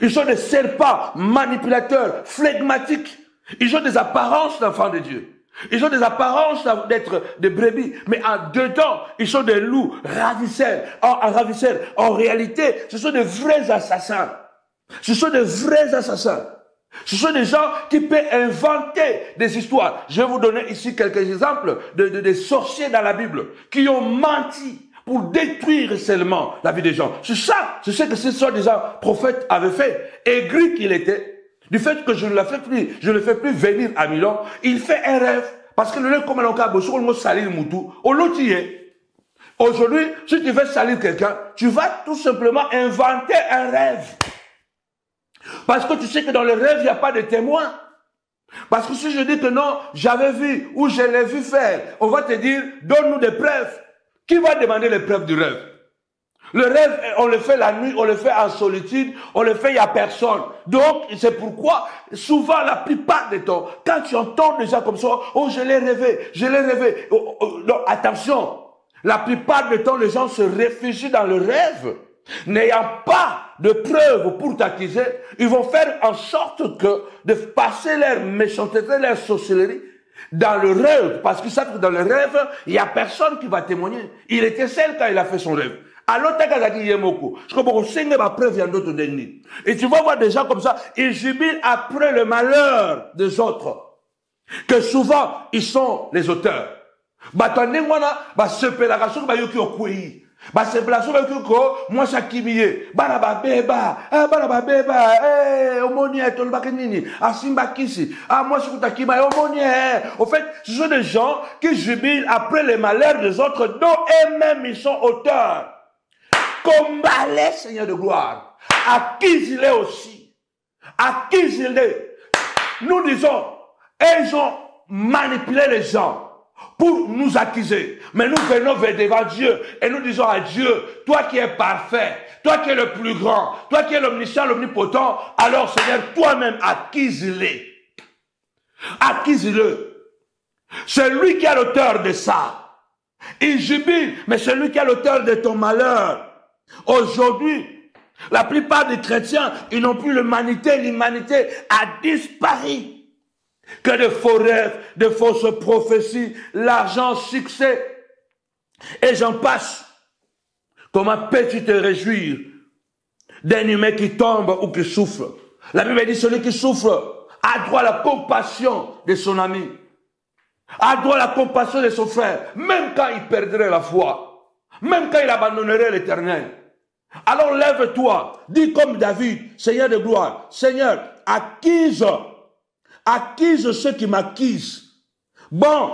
Ils sont des serpents manipulateurs, flegmatiques. Ils ont des apparences d'enfants de Dieu. Ils ont des apparences d'être des brebis, mais en dedans, ils sont des loups, ravisseurs. En réalité, ce sont des vrais assassins. Ce sont des vrais assassins. Ce sont des gens qui peuvent inventer des histoires. Je vais vous donner ici quelques exemples de sorciers dans la Bible qui ont menti pour détruire seulement la vie des gens. C'est ça, c'est ce que ces soi-disant prophètes avaient fait. Aigri qu'il était, du fait que je ne le fais plus venir à Milan, il fait un rêve. Parce que le rêve comme un cas, on salir moutou, on l'outillé. Aujourd'hui, si tu veux salir quelqu'un, tu vas tout simplement inventer un rêve. Parce que tu sais que dans le rêve, il n'y a pas de témoin. Parce que si je dis que non, j'avais vu ou je l'ai vu faire, on va te dire, donne-nous des preuves. Qui va demander les preuves du rêve? Le rêve, on le fait la nuit, on le fait en solitude, on le fait, il n'y a personne. Donc, c'est pourquoi, souvent, la plupart des temps, quand tu entends des gens comme ça, oh, je l'ai rêvé. Non, attention, la plupart des temps, les gens se réfugient dans le rêve. N'ayant pas de preuves pour t'accuser, ils vont faire en sorte que de passer leur méchanceté, leur sorcellerie dans le rêve, parce qu'ils savent que dans le rêve, il n'y a personne qui va témoigner. Il était seul quand il a fait son rêve. Alors, et tu vas voir des gens comme ça, ils jubilent après le malheur des autres, que souvent, ils sont les auteurs. C'est place moi ça kimie bana beba omoniet on bakenini asimba kisi moi je kutakima omoniet. En fait, ce sont des gens qui jubilent après les malheurs des autres dont eux-mêmes ils sont auteurs. Combat-les, Seigneur de gloire, accuse-les aussi, accuse-les. Nous disons, ils ont manipulé les gens pour nous accuser. Mais nous venons devant Dieu et nous disons à Dieu, toi qui es parfait, toi qui es le plus grand, toi qui es l'omniscient, l'omnipotent, alors Seigneur, toi-même accuse-les. Accuse-le. C'est lui qui est l'auteur de ça. Il jubile, mais c'est lui qui est l'auteur de ton malheur. Aujourd'hui, la plupart des chrétiens, ils n'ont plus l'humanité. L'humanité a disparu. Que de faux rêves, de fausses prophéties, l'argent, succès, et j'en passe. Comment peux-tu te réjouir d'un humain qui tombe ou qui souffre? La Bible dit, celui qui souffre a droit à la compassion de son ami, a droit à la compassion de son frère, même quand il perdrait la foi, même quand il abandonnerait l'Éternel. Alors lève-toi, dis comme David, Seigneur de gloire, Seigneur, accuse ceux qui m'accusent. Bon,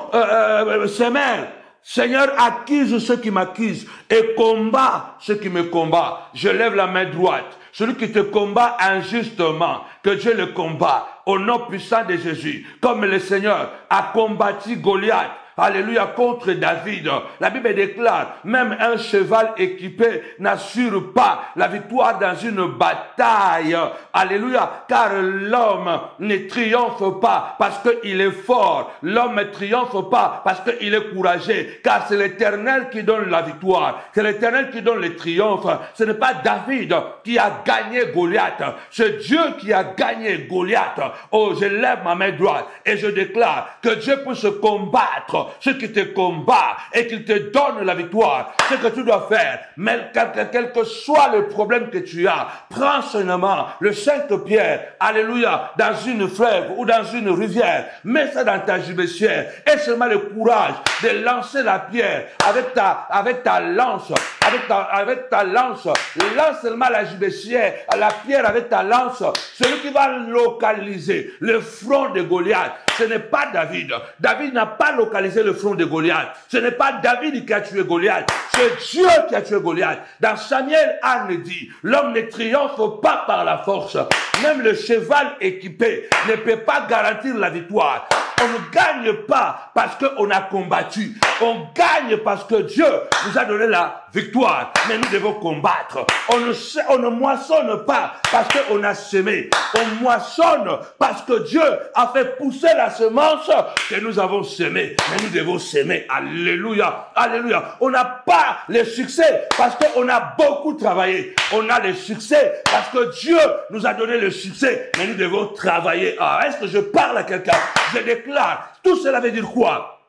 Seigneur, accuse ceux qui m'accusent et combat ceux qui me combattent. Je lève la main droite. Celui qui te combat injustement, que Dieu le combat au nom puissant de Jésus. Comme le Seigneur a combattu Goliath alléluia, contre David. La Bible déclare, même un cheval équipé n'assure pas la victoire dans une bataille. Alléluia, car l'homme ne triomphe pas parce qu'il est fort. L'homme ne triomphe pas parce qu'il est courageux, car c'est l'Éternel qui donne la victoire. C'est l'Éternel qui donne le triomphe. Ce n'est pas David qui a gagné Goliath. C'est Dieu qui a gagné Goliath. Oh, je lève ma main droite et je déclare que Dieu peut se combattre ce qui te combat et qu'il te donne la victoire. Ce que tu dois faire, mais quel que soit le problème que tu as, prends seulement le 5 pierres, alléluia, dans une fleuve ou dans une rivière, mets ça dans ta gibecière et seulement le courage de lancer la pierre avec ta lance, avec ta lance, lance seulement la gibecière, la pierre avec ta lance, celui qui va localiser le front de Goliath. Ce n'est pas David. David n'a pas localisé le front de Goliath. Ce n'est pas David qui a tué Goliath. C'est Dieu qui a tué Goliath. Dans Samuel, Anne dit, l'homme ne triomphe pas par la force. Même le cheval équipé ne peut pas garantir la victoire. On ne gagne pas parce qu'on a combattu. On gagne parce que Dieu nous a donné la victoire. Mais nous devons combattre. On ne moissonne pas parce qu'on a semé. On moissonne parce que Dieu a fait pousser la semence que nous avons semée. Mais nous devons s'aimer. Alléluia. Alléluia. On n'a pas le succès parce qu'on a beaucoup travaillé. On a le succès parce que Dieu nous a donné le succès. Mais nous devons travailler. Ah, est-ce que je parle à quelqu'un? Je déclare. Tout cela veut dire quoi?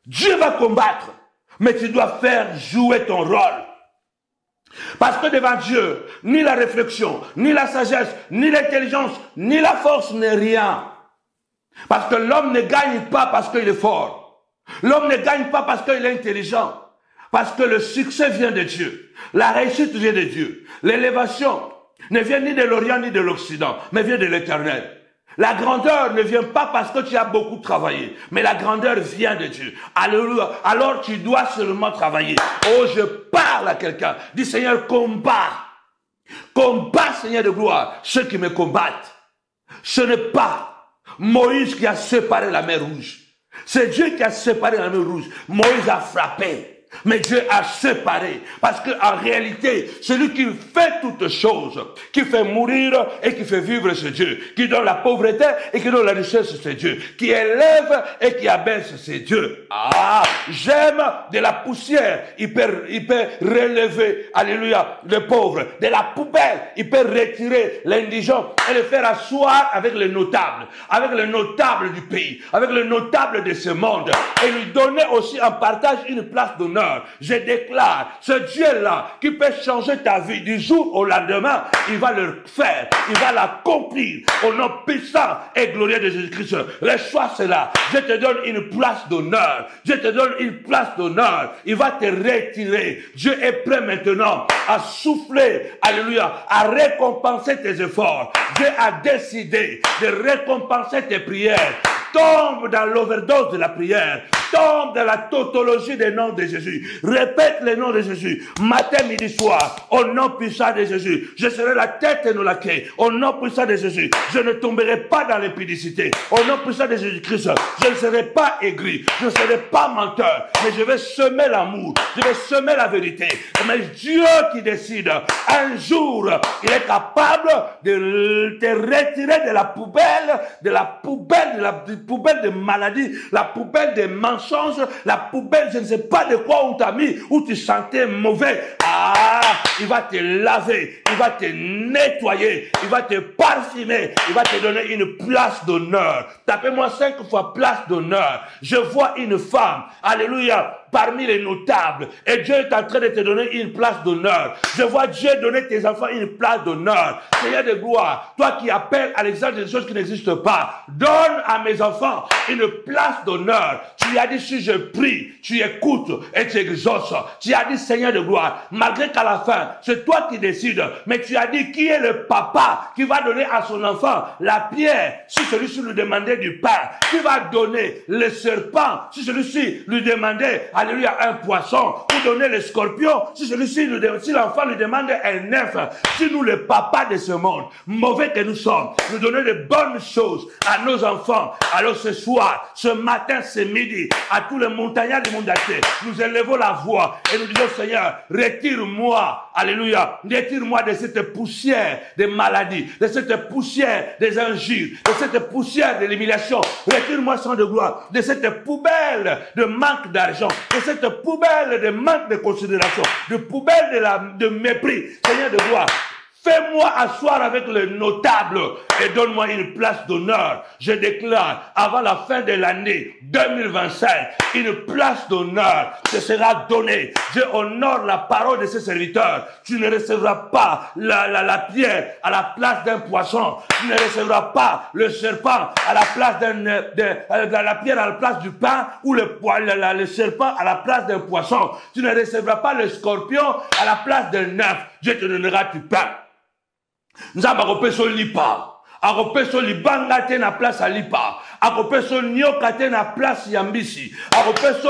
Dieu va combattre. Mais tu dois faire jouer ton rôle. Parce que devant Dieu, ni la réflexion, ni la sagesse, ni l'intelligence, ni la force n'est rien. Parce que l'homme ne gagne pas parce qu'il est fort. L'homme ne gagne pas parce qu'il est intelligent. Parce que le succès vient de Dieu. La réussite vient de Dieu. L'élévation ne vient ni de l'Orient ni de l'Occident, mais vient de l'Éternel. La grandeur ne vient pas parce que tu as beaucoup travaillé, mais la grandeur vient de Dieu. Alléluia. Alors tu dois seulement travailler. Oh, je parle à quelqu'un. Dis, Seigneur, combat. Combat, Seigneur de gloire, ceux qui me combattent. Ce n'est pas Moïse qui a séparé la mer Rouge. C'est Dieu qui a séparé la mer Rouge. Moïse a frappé. Mais Dieu a séparé. Parce qu'en réalité, celui qui fait toutes choses, qui fait mourir et qui fait vivre, c'est Dieu. Qui donne la pauvreté et qui donne la richesse, c'est Dieu. Qui élève et qui abaisse, c'est Dieu. Ah, j'aime de la poussière. Il peut relever, alléluia, le pauvre. De la poubelle, il peut retirer l'indigent et le faire asseoir avec les notables. Avec les notables du pays. Avec les notables de ce monde. Et lui donner aussi en partage une place d'honneur. Je déclare, ce Dieu-là qui peut changer ta vie du jour au lendemain, il va le faire, il va l'accomplir au nom puissant et glorieux de Jésus-Christ. Reçois cela. Je te donne une place d'honneur. Je te donne une place d'honneur. Il va te retirer. Dieu est prêt maintenant à souffler, alléluia, à récompenser tes efforts. Dieu a décidé de récompenser tes prières. Tombe dans l'overdose de la prière. Tombe dans la tautologie des noms de Jésus. Répète les noms de Jésus. Matin, midi, soir. Au nom puissant de Jésus. Je serai la tête et non la queue. Au nom puissant de Jésus. Je ne tomberai pas dans l'impudicité. Au nom puissant de Jésus-Christ. Je ne serai pas aigri. Je ne serai pas menteur. Mais je vais semer l'amour. Je vais semer la vérité. Mais Dieu qui décide. Un jour, il est capable de te retirer de la poubelle. De la poubelle de maladie. La poubelle de mensonges. La poubelle, je ne sais pas de quoi on t'a mis, où tu sentais mauvais. Ah, il va te laver, il va te nettoyer, il va te parfumer, il va te donner une place d'honneur. Tapez-moi 5 fois place d'honneur. Je vois une femme, alléluia, parmi les notables. Et Dieu est en train de te donner une place d'honneur. Je vois Dieu donner tes enfants une place d'honneur. Seigneur de gloire, toi qui appelles à l'exemple des choses qui n'existent pas, donne à mes enfants une place d'honneur. Tu as dit, si je prie, tu écoutes et tu exauces. Tu as dit, Seigneur de gloire, malgré qu'à la fin, c'est toi qui décides. Mais tu as dit, qui est le papa qui va donner à son enfant la pierre si celui-ci lui demandait du pain? Qui va donner le serpent si celui-ci lui demandait, alléluia, un poisson? Ou nous donner le scorpion, si l'enfant nous demande un œuf, si nous, le papa de ce monde, mauvais que nous sommes, nous donner de bonnes choses à nos enfants, alors ce soir, ce matin, ce midi, à tous les montagnards du monde entier, nous élevons la voix et nous disons, Seigneur, retire-moi, alléluia, retire-moi de cette poussière des maladies, de cette poussière des injures, de cette poussière de l'humiliation, retire-moi, Seigneur de gloire, de cette poubelle de manque d'argent, de cette poubelle de manque de considération, de poubelle de mépris, Seigneur de gloire. Fais-moi asseoir avec le notable et donne-moi une place d'honneur. Je déclare, avant la fin de l'année 2025, une place d'honneur te sera donnée. Je honore la parole de ces serviteurs. Tu ne recevras pas la pierre à la place d'un poisson. Tu ne recevras pas le serpent à la place la pierre à la place du pain ou le serpent à la place d'un poisson. Tu ne recevras pas le scorpion à la place d'un œuf. Je te donnerai du pain. Nzamba kopeso lipa, akopeso libanga te na place à lipa, akopeso nyoka te na place ya mbisi, akopeso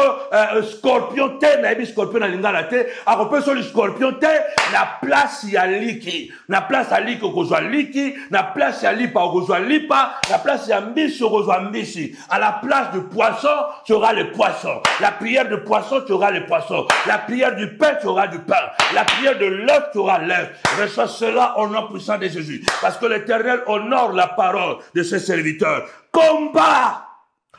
scorpion te na ebi scorpion na lingala te, akopeso li scorpion te na place ya liki, na place ya liki okozwa liki, na place ya lipa okozwa lipa, na place ya mbisi okozwa mbisi. À la place du poisson, tu auras le poisson. La prière du poisson, tu auras le poisson. La prière du pain, tu auras du pain. La prière de l'œuf, tu auras l'œuf. Reçois cela au nom puissant de Jésus. Parce que l'Éternel honore la parole de ses serviteurs. Combat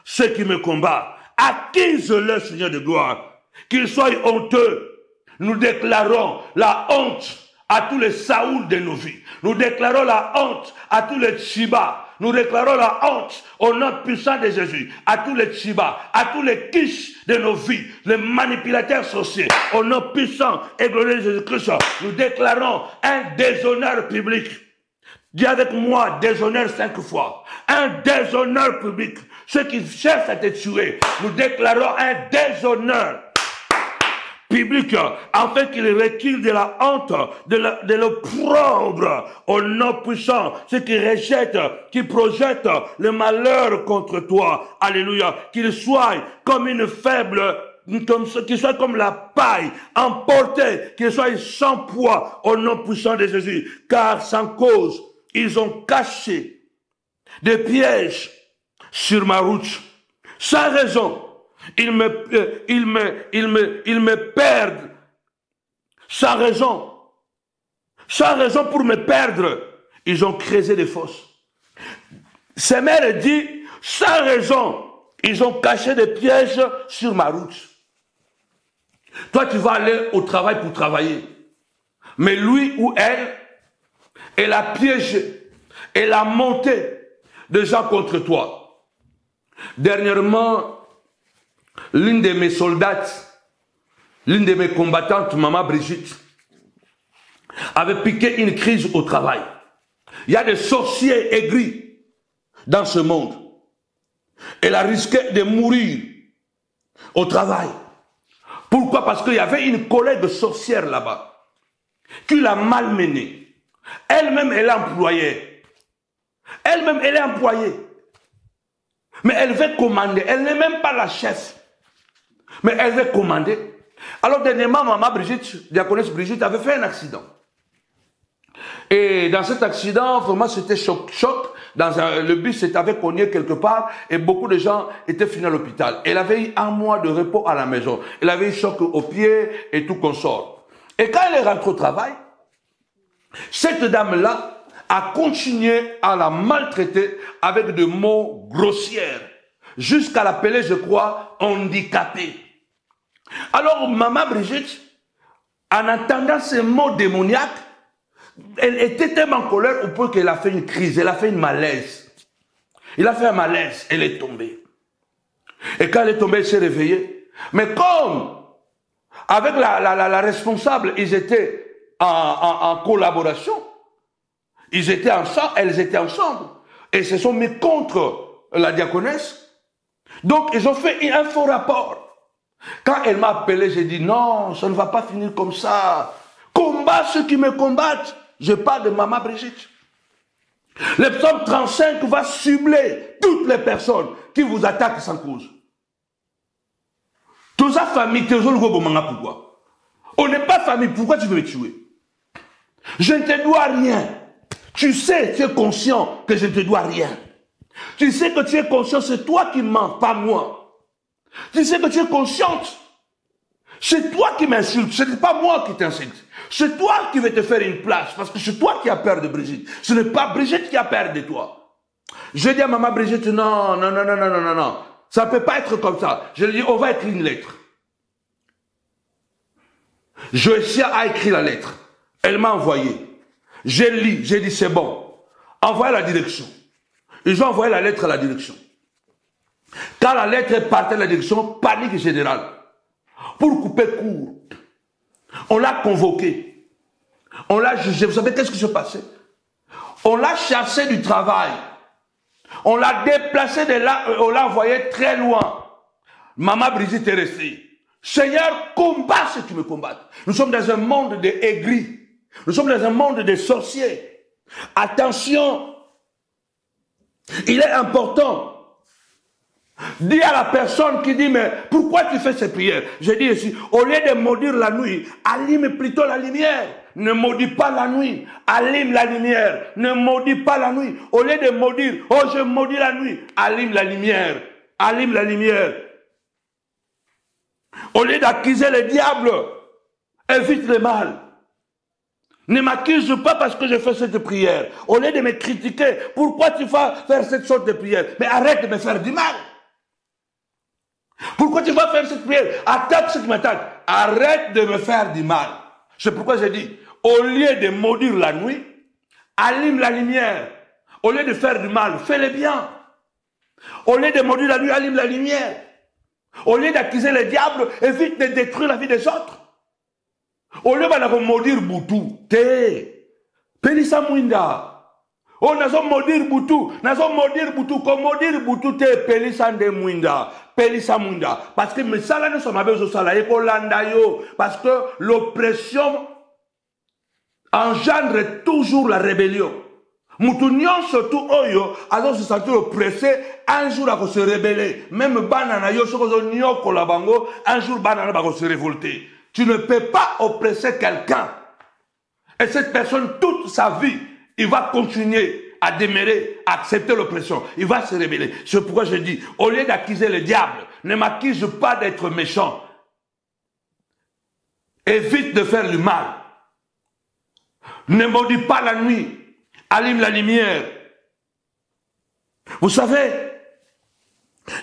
ceux qui me combattent. Acquise-le, Seigneur de gloire. Qu'ils soient honteux. Nous déclarons la honte à tous les Saoul de nos vies. Nous déclarons la honte à tous les Chiba. Nous déclarons la honte au nom puissant de Jésus, à tous les Chiba, à tous les Kish de nos vies, les manipulateurs sorciers, au nom puissant et glorieux de Jésus-Christ. Nous déclarons un déshonneur public. Dis avec moi, déshonneur 5 fois. Un déshonneur public. Ceux qui cherchent à te tuer, nous déclarons un déshonneur public, afin qu'il recule de la honte, de l'opprobre, au nom puissant, ceux qui rejettent, qui projettent le malheur contre toi. Alléluia. Qu'il soit comme une faible, qu'il soit comme la paille emportée, qu'il soit sans poids, au nom puissant de Jésus. Car sans cause, ils ont caché des pièges sur ma route. Sans raison. Ils me perdent sans raison. Sans raison pour me perdre. Ils ont creusé des fosses. Ces mères dit, sans raison, ils ont caché des pièges sur ma route. Toi, tu vas aller au travail pour travailler. Mais lui ou elle a piégé, elle a monté des gens contre toi. Dernièrement, l'une de mes soldates, l'une de mes combattantes, Maman Brigitte, avait piqué une crise au travail. Il y a des sorciers aigris dans ce monde. Elle a risqué de mourir au travail. Pourquoi? Parce qu'il y avait une collègue sorcière là-bas qui l'a malmenée. Elle-même, elle est employée. Elle-même, elle est employée. Mais elle veut commander. Elle n'est même pas la chef. Mais elle veut commander. Alors, dernièrement, Maman Brigitte, diaconesse Brigitte, avait fait un accident. Et dans cet accident, vraiment, c'était choc. Le bus avait cogné quelque part et beaucoup de gens étaient finis à l'hôpital. Elle avait eu 1 mois de repos à la maison. Elle avait eu choc au pied et tout consort. Et quand elle est rentrée au travail, cette dame-là a continué à la maltraiter avec des mots grossiers, jusqu'à l'appeler, je crois, handicapée. Alors, Maman Brigitte, en entendant ces mots démoniaques, elle était tellement en colère au point qu'elle a fait une crise, elle a fait une malaise. Elle a fait un malaise, elle est tombée. Et quand elle est tombée, elle s'est réveillée. Mais comme, avec la responsable, ils étaient en collaboration, ils étaient ensemble, elles étaient ensemble, et se sont mis contre la diaconesse. Donc, ils ont fait un faux rapport. Quand elle m'a appelé, j'ai dit non, ça ne va pas finir comme ça. Combat ceux qui me combattent. Je parle de Maman Brigitte. Le psaume 35 va cibler toutes les personnes qui vous attaquent sans cause. Toute sa famille, pourquoi? On n'est pas famille, pourquoi tu veux me tuer? Je ne te dois rien. Tu sais, tu es conscient que je ne te dois rien. Tu sais que tu es conscient, c'est toi qui mens, pas moi. Tu sais que tu es consciente. C'est toi qui m'insultes, ce n'est pas moi qui t'insulte. C'est toi qui veux te faire une place, parce que c'est toi qui as peur de Brigitte. Ce n'est pas Brigitte qui a peur de toi. Je dis à maman Brigitte, non, non, non, non, non, non, non, non. Ça ne peut pas être comme ça. Je lui dis, on va écrire une lettre. Joëtia a écrit la lettre. Elle m'a envoyé. J'ai lu, j'ai dit, c'est bon. Envoyez la direction. Ils ont envoyé la lettre à la direction. Quand la lettre est partie à la direction, panique générale. Pour couper court, on l'a convoqué. On l'a jugé. Vous savez qu'est-ce qui se passait? On l'a chassé du travail. On l'a déplacé de là, on l'a envoyé très loin. Maman Brigitte est restée. Seigneur, combat ce qui me combattent. Nous sommes dans un monde d'aigris. Nous sommes dans un monde de sorciers. Attention. Il est important. Dis à la personne qui dit, mais pourquoi tu fais ces prières? Je dis ici, au lieu de maudire la nuit, allume plutôt la lumière. Ne maudis pas la nuit, allume la lumière. Ne maudis pas la nuit. Au lieu de maudire, oh je maudis la nuit, allume la lumière. Allume la lumière. Au lieu d'accuser le diable, évite le mal. Ne m'accuse pas parce que je fais cette prière. Au lieu de me critiquer, pourquoi tu vas faire cette sorte de prière? Mais arrête de me faire du mal. Pourquoi tu vas faire cette prière? Attaque ce qui m'attaque. Arrête de me faire du mal. C'est pourquoi j'ai dit, au lieu de maudire la nuit, allume la lumière. Au lieu de faire du mal, fais-le bien. Au lieu de maudire la nuit, allume la lumière. Au lieu d'accuser le diable, évite de détruire la vie des autres. Au lieu de maudire Boutou, Pelissa Mwinda. Oh, nous allons maudire Boutou. Nous allons maudire Boutou. Comme maudire Boutou, Pelissa Mwinda. Pelissa Mwinda. Parce que mes salariés ne sont pas besoin de salaire. Parce que l'oppression engendre toujours la rébellion. Moutounion surtout oyo, alors se sentir oppressé, un jour à se rebeller. Même banana yo, un jour banana va se révolter. Tu ne peux pas oppresser quelqu'un. Et cette personne, toute sa vie, il va continuer à demeurer, à accepter l'oppression. Il va se rébeller. C'est pourquoi je dis, au lieu d'accuser le diable, ne m'accuse pas d'être méchant. Évite de faire du mal. Ne maudis pas la nuit. Allume la lumière. Vous savez,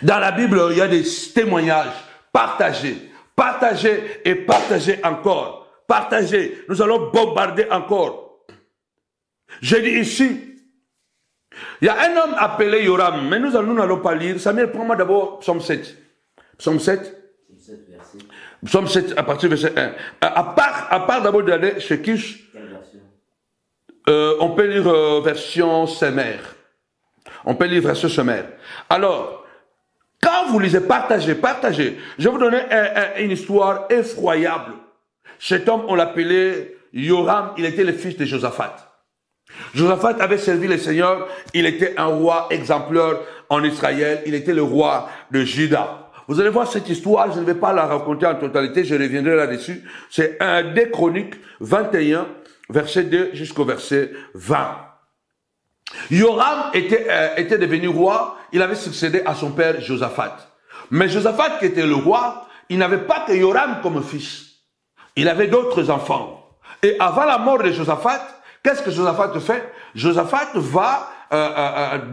dans la Bible, il y a des témoignages. Partagez. Partagez et partagez encore. Partagez. Nous allons bombarder encore. Je dis ici, il y a un homme appelé Yoram, mais nous n'allons pas lire. Samuel, prends-moi d'abord Psaume 7. Psaume 7. Psaume 7, à partir du verset 1. À part d'abord d'aller chez Kish, on peut lire version Semer. On peut lire version Semer. Alors, quand vous lisez, partagez. Je vais vous donner une histoire effroyable. Cet homme, on l'appelait Yoram, il était le fils de Josaphat. Josaphat avait servi le Seigneur, il était un roi exemplaire en Israël, il était le roi de Juda. Vous allez voir cette histoire, je ne vais pas la raconter en totalité, je reviendrai là-dessus. C'est un des Chroniques 21, verset 2 jusqu'au verset 20. Yoram était devenu roi, il avait succédé à son père Josaphat. Mais Josaphat qui était le roi, il n'avait pas que Yoram comme fils. Il avait d'autres enfants. Et avant la mort de Josaphat, qu'est-ce que Josaphat fait? Josaphat va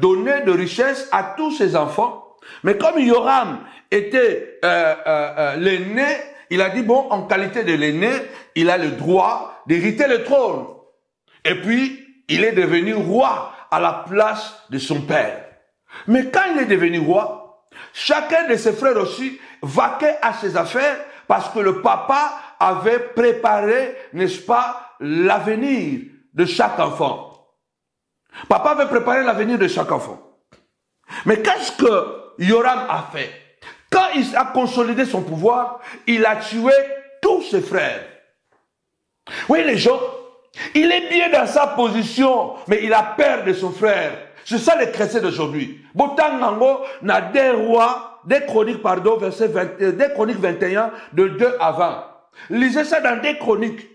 donner de richesses à tous ses enfants. Mais comme Yoram était l'aîné, il a dit, bon, en qualité de l'aîné, il a le droit d'hériter le trône. Et puis, il est devenu roi à la place de son père. Mais quand il est devenu roi, chacun de ses frères aussi vaquait à ses affaires parce que le papa avait préparé, n'est-ce pas, l'avenir de chaque enfant. Papa avait préparé l'avenir de chaque enfant. Mais qu'est-ce que Yoram a fait? Quand il a consolidé son pouvoir, il a tué tous ses frères. Oui, les gens, il est bien dans sa position, mais il a peur de son frère. C'est ça les chrétiens d'aujourd'hui. Botangango n'a des Chroniques 21, de 2 à 20. Lisez ça dans des Chroniques,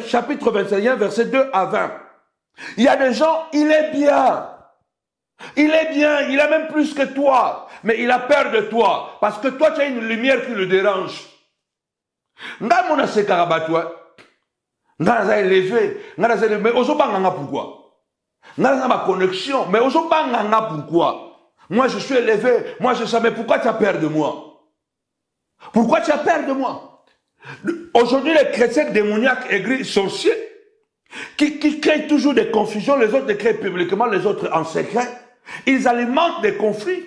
chapitre 21, versets 2 à 20. Il y a des gens, il est bien. Il est bien, il a même plus que toi, mais il a peur de toi, parce que toi tu as une lumière qui le dérange. Nga mona se karabatwa, nga za élevé, nga za élevé, mais ozobanga pourquoi? Nga za ma connexion, mais ozobanga pourquoi? Moi je suis élevé, moi je sais, mais pourquoi tu as peur de moi? Pourquoi tu as peur de moi? Aujourd'hui les chrétiens démoniaques, aigris, sorciers, qui créent toujours des confusions, les autres les créent publiquement, les autres en secret. Ils alimentent des conflits.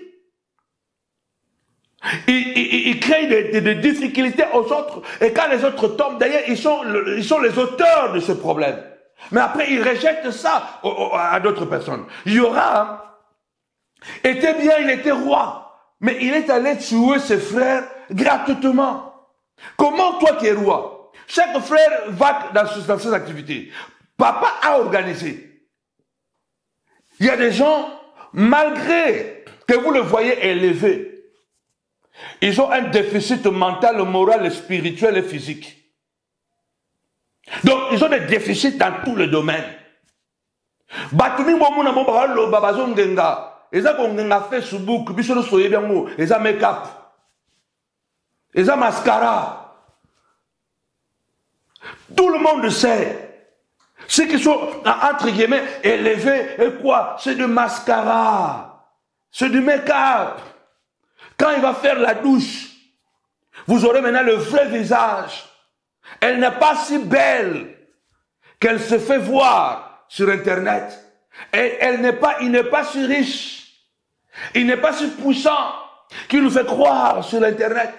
Ils créent des difficultés aux autres. Et quand les autres tombent, d'ailleurs, ils sont les auteurs de ce problème. Mais après, ils rejettent ça à d'autres personnes. Yoram était bien, il était roi. Mais il est allé tuer ses frères gratuitement. Comment toi qui es roi? Chaque frère va dans ses activités. Papa a organisé. Il y a des gens, malgré que vous le voyez élevé, ils ont un déficit mental, moral, spirituel et physique. Donc, ils ont des déficits dans tous les domaines. Batumi bomuna bomba lo babazo ngenga. Eza ko ngenga Facebook, biso soye bien mo, eza make-up. Eza mascara. Tout le monde sait. Ceux qui sont, entre guillemets, élevés, et quoi? C'est du mascara. C'est du make-up. Quand il va faire la douche, vous aurez maintenant le vrai visage. Elle n'est pas si belle qu'elle se fait voir sur Internet. Et il n'est pas si riche. Il n'est pas si puissant qu'il nous fait croire sur Internet.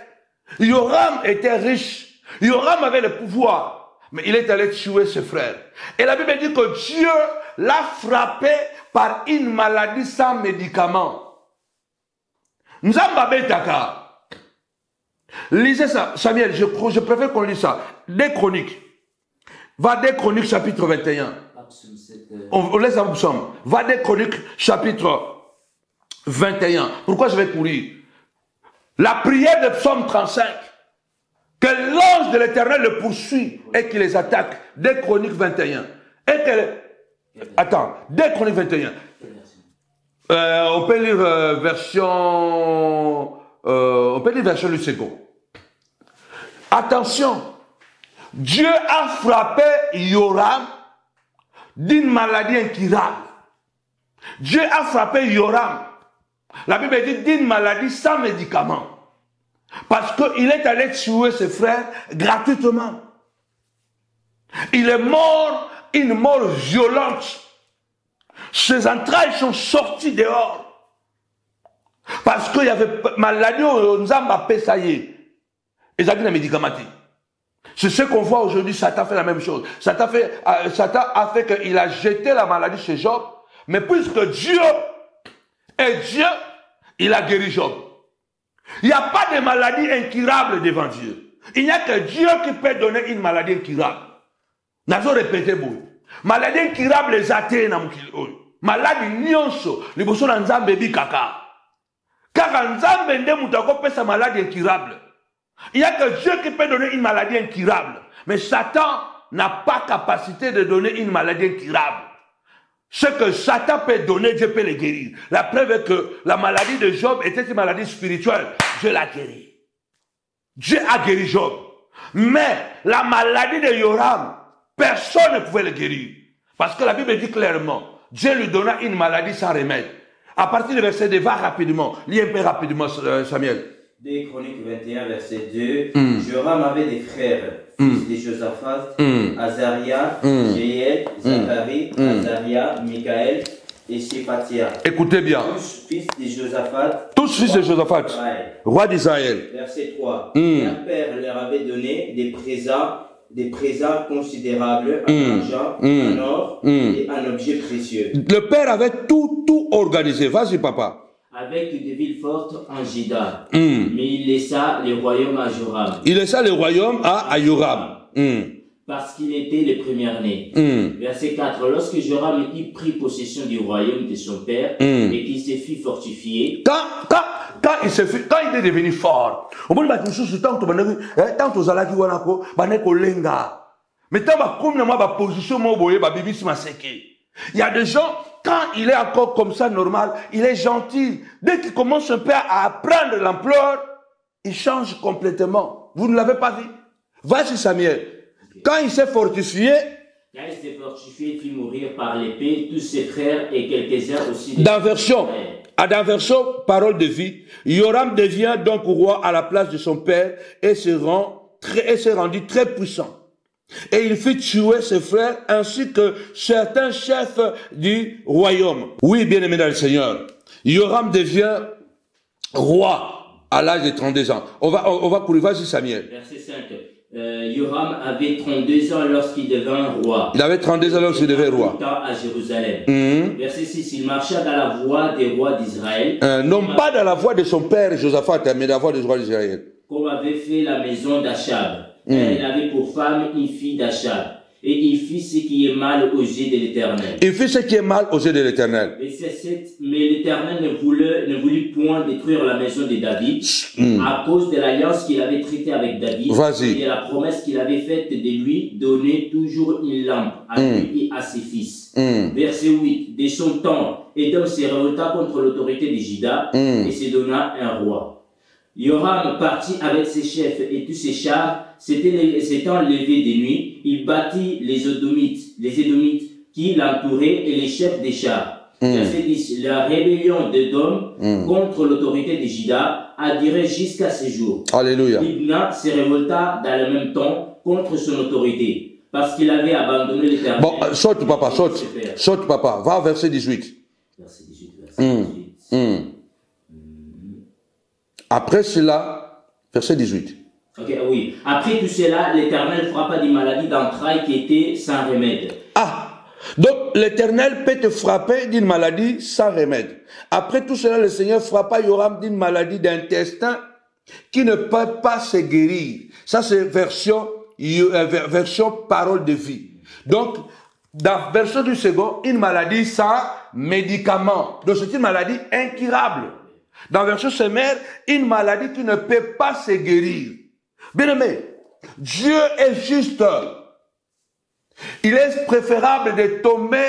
Yoram était riche. Yoram avait le pouvoir. Mais il est allé tuer ses frères. Et la Bible dit que Dieu l'a frappé par une maladie sans médicament. Nzamba Betaka. Lisez ça, Samuel, je préfère qu'on lise ça. Des Chroniques. Va des Chroniques chapitre 21. On laisse un psaume. Va des Chroniques chapitre 21. Pourquoi je vais courir? La prière de psaume 35. Que l'ange de l'Éternel le poursuit et qu'il les attaque. Des Chroniques 21. Et que... Attends, des Chroniques 21. On peut lire version... on peut lire version du second. Attention. Dieu a frappé Yoram d'une maladie incurable. Dieu a frappé Yoram. La Bible dit d'une maladie sans médicament. Parce qu'il est allé tuer ses frères gratuitement. Il est mort une mort violente. Ses entrailles sont sorties dehors. Parce qu'il y avait maladie au Nzamba Pesaye. Ils ont dit les médicaments. C'est ce qu'on voit aujourd'hui. Satan fait la même chose. Satan a fait qu'il a jeté la maladie chez Job. Mais puisque Dieu est Dieu, il a guéri Job. Il n'y a pas de maladie incurable devant Dieu. Il n'y a que Dieu qui peut donner une maladie incurable. Nazo répété beau. Maladie incurable les athées na mukili oyo. Maladie nyonso liboso na Nzambe bi kaka. Car Nzambe nde mutako pesa maladie incurable. Il n'y a que Dieu qui peut donner une maladie incurable. Mais Satan n'a pas capacité de donner une maladie incurable. Ce que Satan peut donner, Dieu peut le guérir. La preuve est que la maladie de Job était une maladie spirituelle. Dieu l'a guéri. Dieu a guéri Job. Mais la maladie de Yoram, personne ne pouvait le guérir. Parce que la Bible dit clairement, Dieu lui donna une maladie sans remède. À partir du verset 2, va rapidement. Lis un peu rapidement, Samuel. Des Chroniques 21, verset 2. Joram avait des frères, fils de Josaphat, Azaria, Jéhiel, Zacharie, Azaria, Michaël et Shéphatia. Écoutez bien. Tous fils de Josaphat. Tous fils de Josaphat. Roi d'Israël. Verset 3. Leur père leur avait donné des présents considérables en argent, en or et en objets précieux. Le père avait tout organisé. Vas-y, papa. Avec des villes fortes en Juda. Mais il laissa le royaume à Joram. Il laissa le royaume à Yoram. Parce qu'il était le premier-né. Verset 4. Lorsque Joram eut pris possession du royaume de son père et qu'il se fit fortifier. Quand quand il est devenu fort, au moins, tant aux alaki wanako, baneko lenga. Mais tant comme ma position, il y a des gens, quand il est encore comme ça normal, il est gentil. Dès qu'il commence un peu à prendre l'ampleur, il change complètement. Vous ne l'avez pas vu? Voici Samuel. Quand il s'est fortifié, il fit mourir par l'épée tous ses frères et quelques-uns aussi. Dans version, parole de vie, Yoram devient donc roi à la place de son père et s'est rendu très puissant. Et il fit tuer ses frères ainsi que certains chefs du royaume. Oui, bien-aimé dans le Seigneur, Yoram devient roi à l'âge de 32 ans. On va courir, vas-y Samuel. Verset 5. Yoram avait 32 ans lorsqu'il devint roi. Il avait 32 ans lorsqu'il devint roi. À Jérusalem. Verset 6. Il marcha dans la voie des rois d'Israël. Non pas dans la voie de son père Josaphat, mais dans la voie des rois d'Israël. Comme avait fait la maison d'Achab. Elle avait pour femme une fille d'Achab. Et il fit ce qui est mal aux yeux de l'Éternel. Il fit ce qui est mal aux yeux de l'Éternel. Mais l'Éternel ne voulut point détruire la maison de David à cause de l'alliance qu'il avait traitée avec David et de la promesse qu'il avait faite de lui donner toujours une lampe à lui et à ses fils. Verset 8. De son temps, Édom se révolta contre l'autorité de Juda et se donna un roi. Yoram partit avec ses chefs et tous ses chars. S'étant levé de nuit, il battit les Édomites qui l'entouraient et les chefs des chars. Verset 10. La rébellion d'Édom contre l'autorité de Juda a duré jusqu'à ce jour. Alléluia. Libna se révolta dans le même temps contre son autorité parce qu'il avait abandonné l'Éternel. Bon, saute papa, saute papa. Va au verset 18. Verset 18. Après cela, verset 18. Ok, oui. Après tout cela, l'Éternel frappa des maladies d'entrailles qui étaient sans remède. Ah, donc l'Éternel peut te frapper d'une maladie sans remède. Après tout cela, le Seigneur frappa Yoram d'une maladie d'intestin qui ne peut pas se guérir. Ça, c'est version parole de vie. Donc, dans version du second, une maladie sans médicament. Donc, c'est une maladie incurable. Dans verset sommaire, une maladie qui ne peut pas se guérir. Bien aimé, Dieu est juste. Il est préférable de tomber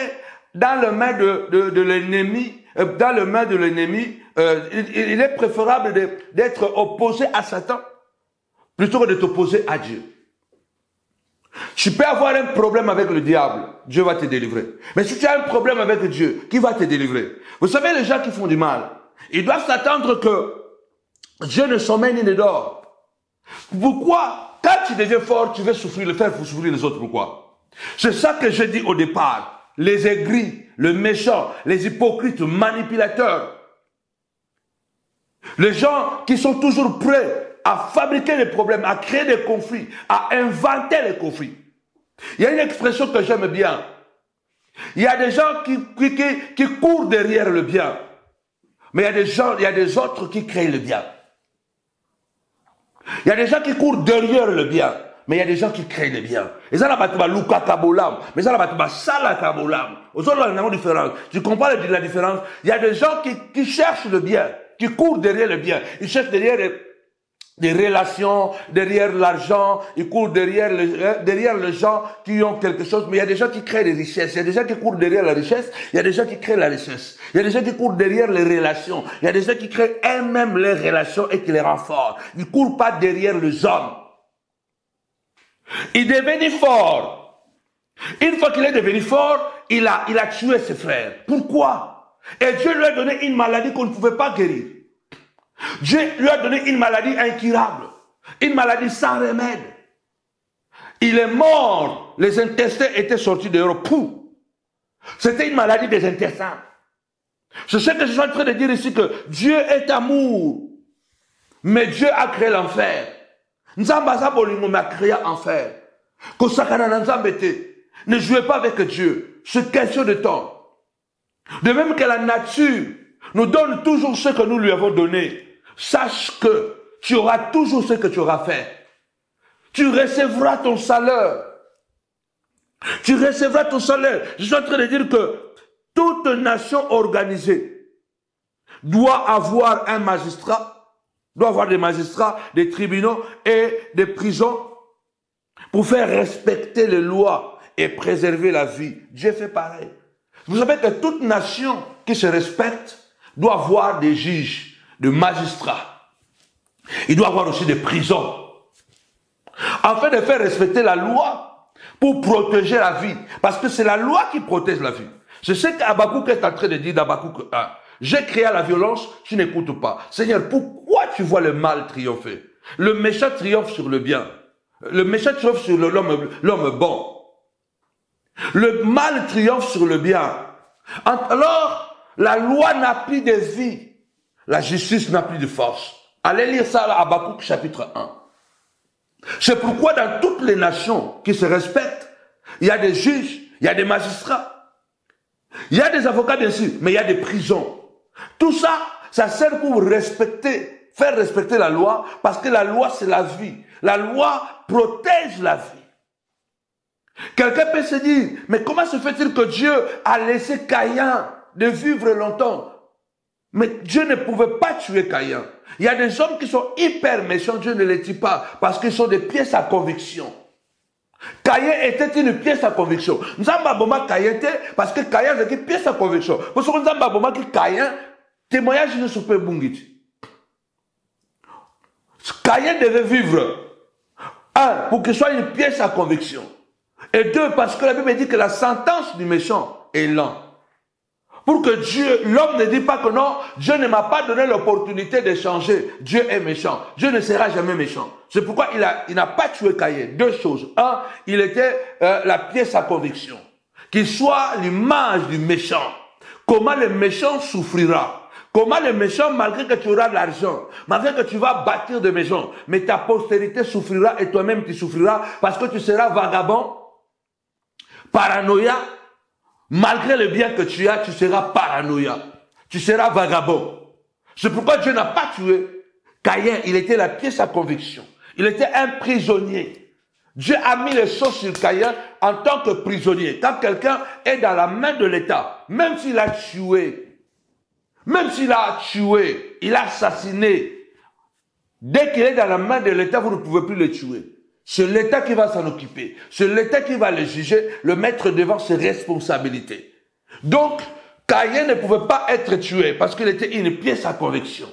dans les mains de l'ennemi. Dans les mains de l'ennemi, il est préférable d'être opposé à Satan plutôt que de t'opposer à Dieu. Tu peux avoir un problème avec le diable, Dieu va te délivrer. Mais si tu as un problème avec Dieu, qui va te délivrer? Vous savez, les gens qui font du mal, ils doivent s'attendre que Dieu ne sommeille ni ne dort. Pourquoi? Quand tu deviens fort, tu veux faire souffrir les autres. Pourquoi? C'est ça que j'ai dit au départ. Les aigris, les méchants, les hypocrites, manipulateurs. Les gens qui sont toujours prêts à fabriquer des problèmes, à créer des conflits, à inventer les conflits. Il y a une expression que j'aime bien. Il y a des gens qui courent derrière le bien. Mais il y a des autres qui créent le bien. Il y a des gens qui courent derrière le bien. Mais il y a des gens qui créent le bien. Et ça, mais ça, tu comprends la différence? Il y a des gens qui cherchent le bien, qui courent derrière le bien. Ils cherchent derrière des relations, derrière l'argent, ils courent derrière les gens qui ont quelque chose, mais il y a des gens qui créent des richesses, il y a des gens qui courent derrière la richesse, il y a des gens qui créent la richesse, il y a des gens qui courent derrière les relations, il y a des gens qui créent eux-mêmes les relations et qui les rendent forts. Ils ne courent pas derrière les hommes. Il est devenu fort. Une fois qu'il est devenu fort, il a tué ses frères. Pourquoi? Et Dieu lui a donné une maladie qu'on ne pouvait pas guérir. Dieu lui a donné une maladie incurable, une maladie sans remède. Il est mort, les intestins étaient sortis dehors. C'était une maladie des intestins. C'est ce que je suis en train de dire ici, que Dieu est amour, mais Dieu a créé l'enfer. Nzambaza bolingo m'a créé l'enfer. Ne jouez pas avec Dieu, c'est question de temps. De même que la nature nous donne toujours ce que nous lui avons donné. Sache que tu auras toujours ce que tu auras fait. Tu recevras ton salaire. Tu recevras ton salaire. Je suis en train de dire que toute nation organisée doit avoir un magistrat, doit avoir des magistrats, des tribunaux et des prisons pour faire respecter les lois et préserver la vie. Dieu fait pareil. Vous savez que toute nation qui se respecte doit avoir des juges, des magistrats. Il doit avoir aussi des prisons. Afin de faire respecter la loi pour protéger la vie. Parce que c'est la loi qui protège la vie. C'est ce qu'Habakkuk est en train de dire d'Habakkuk 1. J'ai créé la violence, tu n'écoutes pas. Seigneur, pourquoi tu vois le mal triompher? Le méchant triomphe sur le bien. Le méchant triomphe sur l'homme bon. Le mal triomphe sur le bien. Alors, la loi n'a plus de vie. La justice n'a plus de force. Allez lire ça à Habakkuk chapitre 1. C'est pourquoi dans toutes les nations qui se respectent, il y a des juges, il y a des magistrats, il y a des avocats bien sûr, mais il y a des prisons. Tout ça, ça sert pour respecter, faire respecter la loi, parce que la loi c'est la vie. La loi protège la vie. Quelqu'un peut se dire, mais comment se fait-il que Dieu a laissé Caïn de vivre longtemps? Mais Dieu ne pouvait pas tuer Caïn. Il y a des hommes qui sont hyper méchants, Dieu ne les tue pas, parce qu'ils sont des pièces à conviction. Caïn était une pièce à conviction. Nzamba Boma Caïn était, parce que Caïn était une pièce à conviction. Parce que Nzamba Boma qui Caïn, témoignage ne se peut bungiti. Caïn devait vivre, un, pour qu'il soit une pièce à conviction. Et deux, parce que la Bible dit que la sentence du méchant est lente. Pour que Dieu, l'homme ne dit pas que non, Dieu ne m'a pas donné l'opportunité de changer. Dieu est méchant. Dieu ne sera jamais méchant. C'est pourquoi il n'a pas tué Caïn. Deux choses. Un, il était la pièce à conviction. Qu'il soit l'image du méchant. Comment le méchant souffrira. Comment le méchant, malgré que tu auras de l'argent, malgré que tu vas bâtir des maisons, mais ta postérité souffrira et toi-même tu souffriras parce que tu seras vagabond, paranoïa. Malgré le bien que tu as, tu seras paranoïa. Tu seras vagabond. C'est pourquoi Dieu n'a pas tué Caïn. Il était la pièce à conviction. Il était un prisonnier. Dieu a mis les choses sur Caïn en tant que prisonnier. Quand quelqu'un est dans la main de l'État, même s'il a tué, il a assassiné, dès qu'il est dans la main de l'État, vous ne pouvez plus le tuer. C'est l'État qui va s'en occuper. C'est l'État qui va le juger, le mettre devant ses responsabilités. Donc, Caïn ne pouvait pas être tué parce qu'il était une pièce à conviction.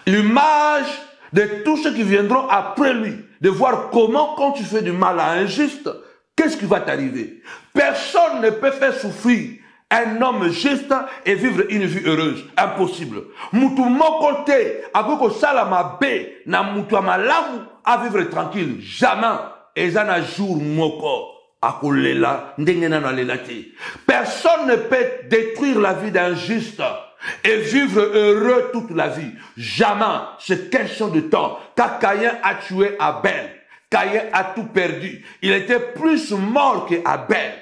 L'image de tous ceux qui viendront après lui, de voir comment, quand tu fais du mal à un juste, qu'est-ce qui va t'arriver? Personne ne peut faire souffrir un homme juste et vivre une vie heureuse. Impossible. Mutu mokote, akoko salama be, na mutu amalamu, à vivre tranquille. Jamais. Ezana jour moko. Akolela, ndengena na lelate. Personne ne peut détruire la vie d'un juste et vivre heureux toute la vie. Jamais. C'est question de temps. Quand Caïn a tué Abel, Caïn a tout perdu. Il était plus mort qu'Abel.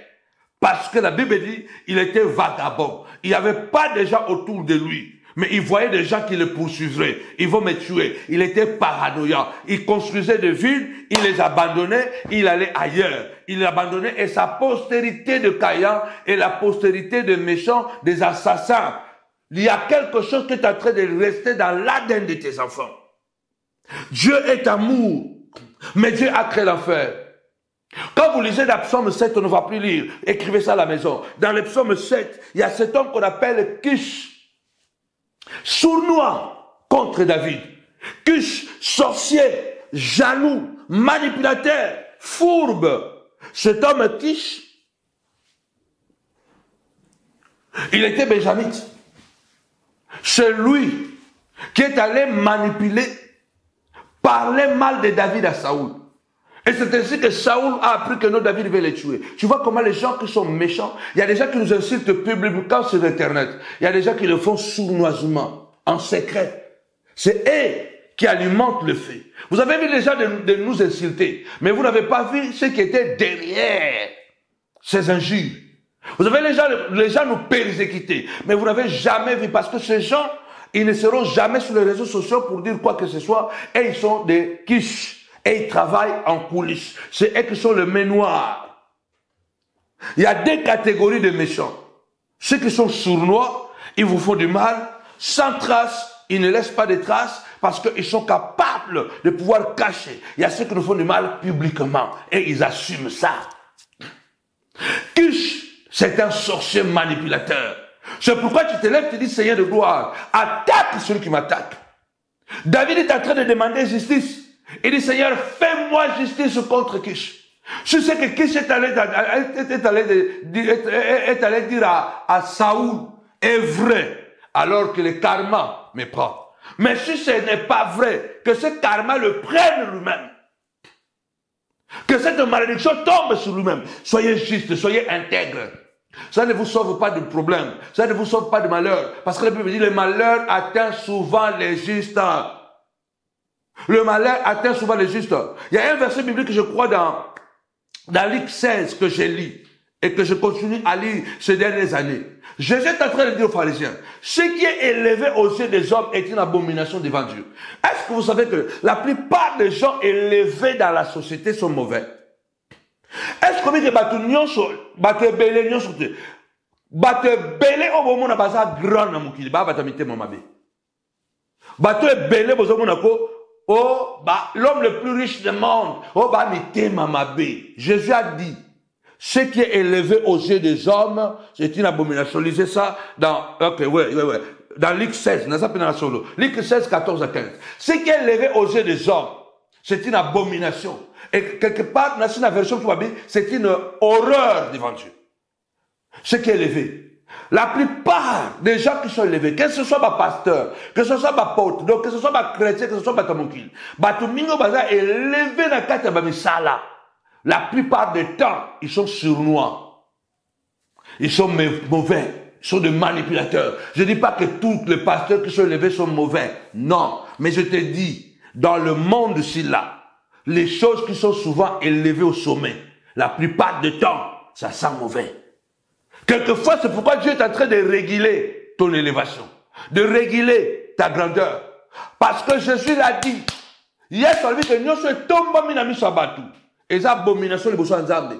Parce que la Bible dit, il était vagabond. Il n'y avait pas de gens autour de lui. Mais il voyait des gens qui le poursuivraient. Ils vont me tuer. Il était paranoïa. Il construisait des villes, il les abandonnait, il allait ailleurs. Il les abandonnait et sa postérité de Caïn et la postérité des méchants, des assassins. Il y a quelque chose qui est en train de rester dans l'ADN de tes enfants. Dieu est amour. Mais Dieu a créé l'enfer. Quand vous lisez dans le psaume 7, on ne va plus lire. Écrivez ça à la maison. Dans le psaume 7, il y a cet homme qu'on appelle Kish. Sournois contre David. Kish, sorcier, jaloux, manipulateur, fourbe. Cet homme Kish, il était benjamite. C'est lui qui est allé manipuler, parler mal de David à Saoul. Et c'est ainsi que Saoul a appris que non, David veut les tuer. Tu vois comment les gens qui sont méchants, il y a des gens qui nous insultent publiquement sur Internet. Il y a des gens qui le font sournoisement, en secret. C'est eux qui alimentent le feu. Vous avez vu les gens de nous insulter, mais vous n'avez pas vu ce qui était derrière ces injures. Vous avez les gens nous persécuter, mais vous n'avez jamais vu, parce que ces gens, ils ne seront jamais sur les réseaux sociaux pour dire quoi que ce soit, et ils sont des quiches. Et ils travaillent en coulisses. C'est eux qui sont le ménoir. Il y a deux catégories de méchants. Ceux qui sont sournois, ils vous font du mal. sans trace, ils ne laissent pas de traces parce qu'ils sont capables de pouvoir cacher. Il y a ceux qui nous font du mal publiquement et ils assument ça. Cush, c'est un sorcier manipulateur. C'est pourquoi tu te lèves, tu dis Seigneur de gloire, attaque celui qui m'attaque. David est en train de demander justice. Il dit Seigneur, fais-moi justice contre Kish. Je sais que Kish est allé dire à Saoul est vrai, alors que le karma me prend. Mais si ce n'est pas vrai, que ce karma le prenne lui-même, que cette malédiction tombe sur lui-même, soyez juste, soyez intègre. Ça ne vous sauve pas de problème, ça ne vous sauve pas de malheur, parce que la Bible dit le malheur atteint souvent les justes. Le malheur atteint souvent les justes. Il y a un verset biblique que je crois dans Luc 16 que j'ai lu et que je continue à lire ces dernières années. Jésus est en train de dire aux pharisiens, ce qui est élevé aux yeux des hommes est une abomination devant Dieu. Est-ce que vous savez que la plupart des gens élevés dans la société sont mauvais? Est-ce que vous savez que bato belé au moment na baza grand na mukili ba batamite mamabe. Bato belé bozo monako oh l'homme le plus riche du monde oh ba mite mamabe. Jésus a dit ce qui est élevé aux yeux des hommes c'est une abomination. Lisez ça dans dans Luc 16, Luc 16, 14 à 15. Ce qui est élevé aux yeux des hommes c'est une abomination. Et quelque part, dans la version c'est une horreur devant Dieu. Ce qui est élevé. La plupart des gens qui sont élevés, que ce soit ma pasteur, que ce soit ma porte, que ce soit ma chrétien, que ce soit ma tamokil, batumingo baza élevé dans kata bamisala. La plupart des temps, ils sont sournois. Ils sont mauvais. Ils sont des manipulateurs. Je ne dis pas que tous les pasteurs qui sont élevés sont mauvais. Non. Mais je te dis, dans le monde-ci là, les choses qui sont souvent élevées au sommet, la plupart du temps, ça sent mauvais. Quelquefois, c'est pourquoi Dieu est en train de réguler ton élévation, de réguler ta grandeur. Parce que Jésus l'a dit, hier, ça veut dire que nous sommes tombés minami sabatu. Et ça, abomination, les bossons nzambe.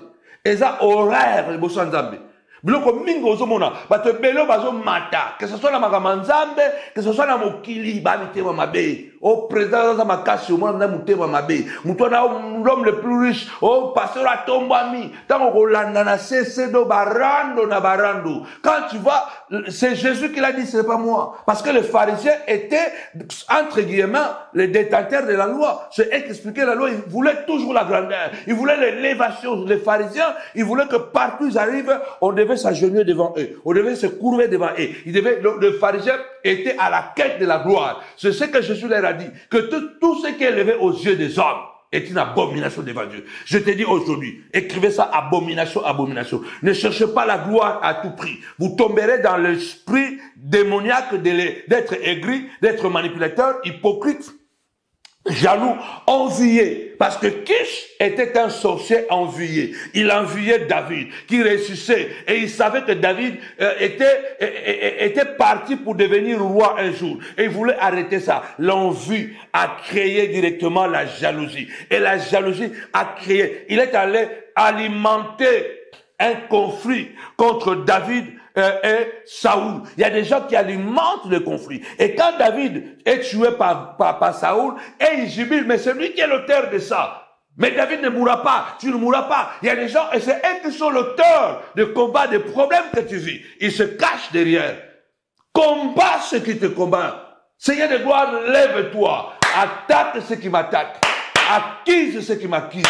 Et ça, horreur, les bossons nzambe. Biloko mingo ozomona bato belo bazo mata que ce soit na magamanzambe que ce soit na mokili ba mitema mabe au président za makasi au monde na mutema mabe muto na l'homme le plus riche au pasteur a tombami tango kolanda na do barando na barando. Quand tu vois, c'est Jésus qui l'a dit, c'est pas moi, parce que les pharisiens étaient entre guillemets les détenteurs de la loi, c'est eux qui expliquaient la loi. Ils voulaient toujours la grandeur, ils voulaient l'élévation. Les pharisiens, ils voulaient que partout ils arrivent, on devait s'agenouiller devant eux, on devait se courber devant eux. Le pharisien était à la quête de la gloire. C'est ce que Jésus leur a dit, que tout ce qui est élevé aux yeux des hommes est une abomination devant Dieu. Je te dis aujourd'hui, écrivez ça, abomination, abomination. Ne cherchez pas la gloire à tout prix. Vous tomberez dans l'esprit démoniaque d'être aigri, d'être manipulateur, hypocrite, jaloux, envié. Parce que Kish était un sorcier envié. Il enviait David, qui réussissait. Et il savait que David était parti pour devenir roi un jour. Et il voulait arrêter ça. L'envie a créé directement la jalousie. Et la jalousie a créé. Il est allé alimenter un conflit contre David et Saoul. Il y a des gens qui alimentent le conflit. Et quand David est tué par Saoul, et il jubile, mais c'est lui qui est l'auteur de ça. Mais David ne mourra pas, tu ne mourras pas. Il y a des gens, et c'est eux qui sont l'auteur de combats, des problèmes que tu vis. Ils se cachent derrière. Combat ce qui te combat. Seigneur de gloire, lève-toi. Attaque ce qui m'attaque. Acquise ce qui m'acquise.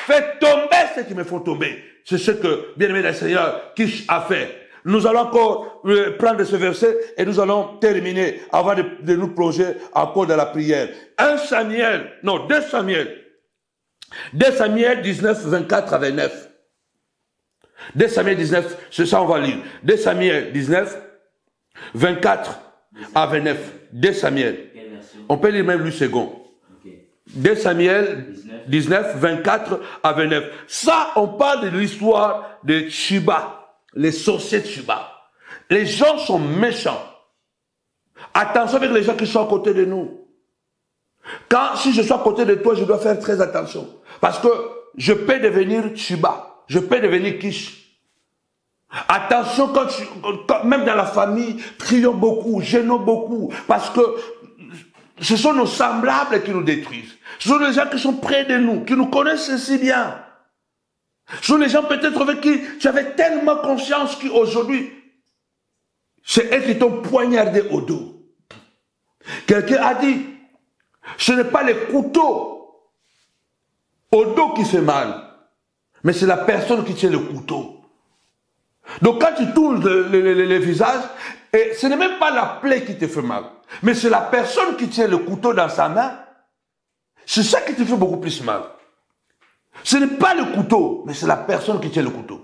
Fais tomber ce qui me font tomber. C'est ce que, bien-aimé le Seigneur, Kish a fait. Nous allons encore prendre ce verset et nous allons terminer avant de nous plonger encore dans la prière. 2 Samuel 19, 24 à 29. 2 Samuel 19, c'est ça on va lire. 2 Samuel 19, 24 à 29. 2 Samuel. On peut lire même lui second. 2 Samuel 19, 24 à 29. Ça, on parle de l'histoire de Sheba. Les sorciers de Sheba. Les gens sont méchants. Attention avec les gens qui sont à côté de nous. Si je suis à côté de toi, je dois faire très attention. Parce que je peux devenir Sheba. Je peux devenir Kish. Attention, même dans la famille, prions beaucoup, jeûnons beaucoup, parce que ce sont nos semblables qui nous détruisent. Ce sont les gens qui sont près de nous, qui nous connaissent si bien. Ce sont les gens peut-être avec qui tu avais tellement confiance qu'aujourd'hui, c'est eux qui t'ont poignardé au dos. Quelqu'un a dit, ce n'est pas les couteaux au dos qui fait mal, mais c'est la personne qui tient le couteau. Donc quand tu tournes le visage, et ce n'est même pas la plaie qui te fait mal, mais c'est la personne qui tient le couteau dans sa main, c'est ça qui te fait beaucoup plus mal. Ce n'est pas le couteau, mais c'est la personne qui tient le couteau.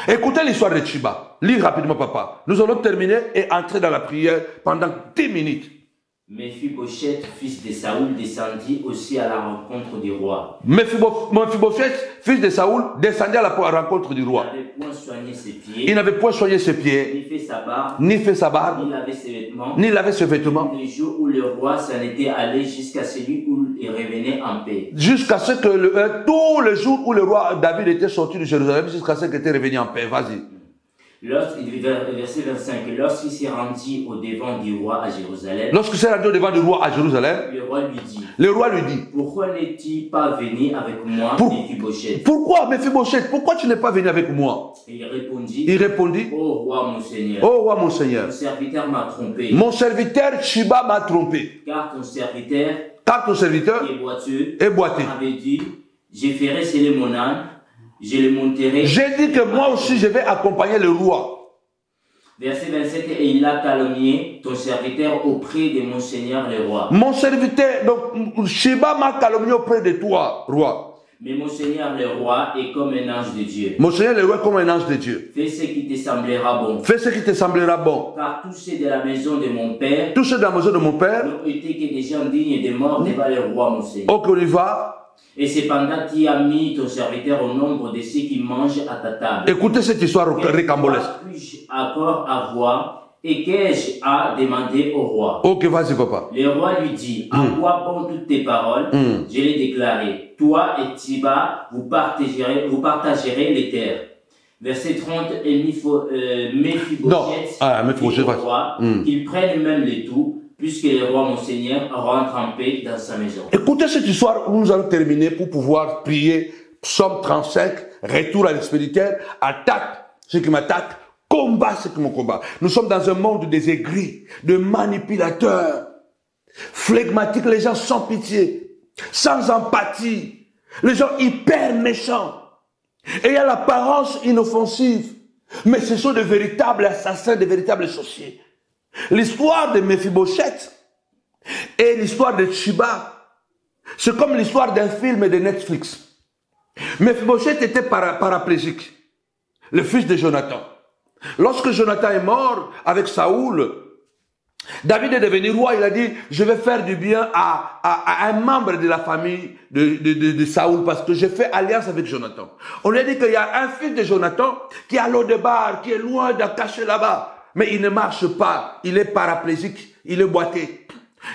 Écoutez l'histoire de Chiba. Lis rapidement, papa. Nous allons terminer et entrer dans la prière pendant 10 minutes. Mephibosheth, fils de Saoul, descendit aussi à la rencontre du roi. Mephibosheth, fils de Saoul, descendit à la rencontre du roi. Il n'avait point soigné ses pieds. Il n'avait point soigné ses pieds. Ni fait sa barbe. Ni lavait ses vêtements. Ni lavait ses vêtements. Les jours où le roi s'en était allé jusqu'à celui où il revenait en paix. Jusqu'à ce que tous les jours où le roi David était sorti de Jérusalem, jusqu'à ce qu'il était revenu en paix. Vas-y. Verset 25, lorsqu'il s'est rendu au devant du roi à Jérusalem, le roi lui dit, pourquoi n'es-tu pas venu avec moi, Mephibosheth? Pourquoi, Mephibosheth? Pourquoi tu n'es pas venu avec moi? Et il répondit, ô roi mon Seigneur, mon Seigneur, mon serviteur m'a trompé. Mon serviteur Chiba m'a trompé. Car ton serviteur est boiteux. Avait dit, je ferai sceller mon âne. Je le monterai. J'ai dit que moi aussi je vais accompagner le roi. Verset 27, et il a calomnié ton serviteur auprès de mon Seigneur le roi. Mon serviteur, donc Chiba m'a calomnié auprès de toi, roi. Mais mon Seigneur le roi est comme un ange de Dieu. Mon Seigneur le roi est comme un ange de Dieu. Fais ce qui te semblera bon. Fais ce qui te semblera bon. Car tous ceux de la maison de mon père, n'ont été que des gens dignes de mort devant le roi mon Seigneur. Ok, on y va. Et cependant, tu as mis ton serviteur au nombre de ceux qui mangent à ta table. Écoutez cette histoire ricambolesque. Que puis-je encore avoir et qu'ai-je à demander au roi? Ok, vas-y, papa. Le roi lui dit, à quoi bon toutes tes paroles? Je l'ai déclaré. Toi et Chiba, vous partagerez les terres. Verset 30, et Mephibosheth dit au roi qu'il prenne même les tout, puisque le roi, mon Seigneur, rentre en paix dans sa maison. Écoutez cette histoire où nous allons terminer pour pouvoir prier. Psaume 35, retour à l'expéditeur, attaque ce qui m'attaque, combat ce qui me combat. Nous sommes dans un monde des aigris, de manipulateurs, flegmatiques, les gens sans pitié, sans empathie, les gens hyper méchants, ayant l'apparence inoffensive, mais ce sont de véritables assassins, de véritables sorciers. L'histoire de Mephibosheth et l'histoire de Chiba, c'est comme l'histoire d'un film de Netflix. Mephibosheth était paraplégique, le fils de Jonathan. Lorsque Jonathan est mort avec Saoul, David est devenu roi, il a dit, je vais faire du bien à un membre de la famille de Saoul parce que j'ai fait alliance avec Jonathan. On lui a dit qu'il y a un fils de Jonathan qui est à Lo-Debar, qui est loin de caché là-bas. Mais il ne marche pas, il est paraplégique, il est boité.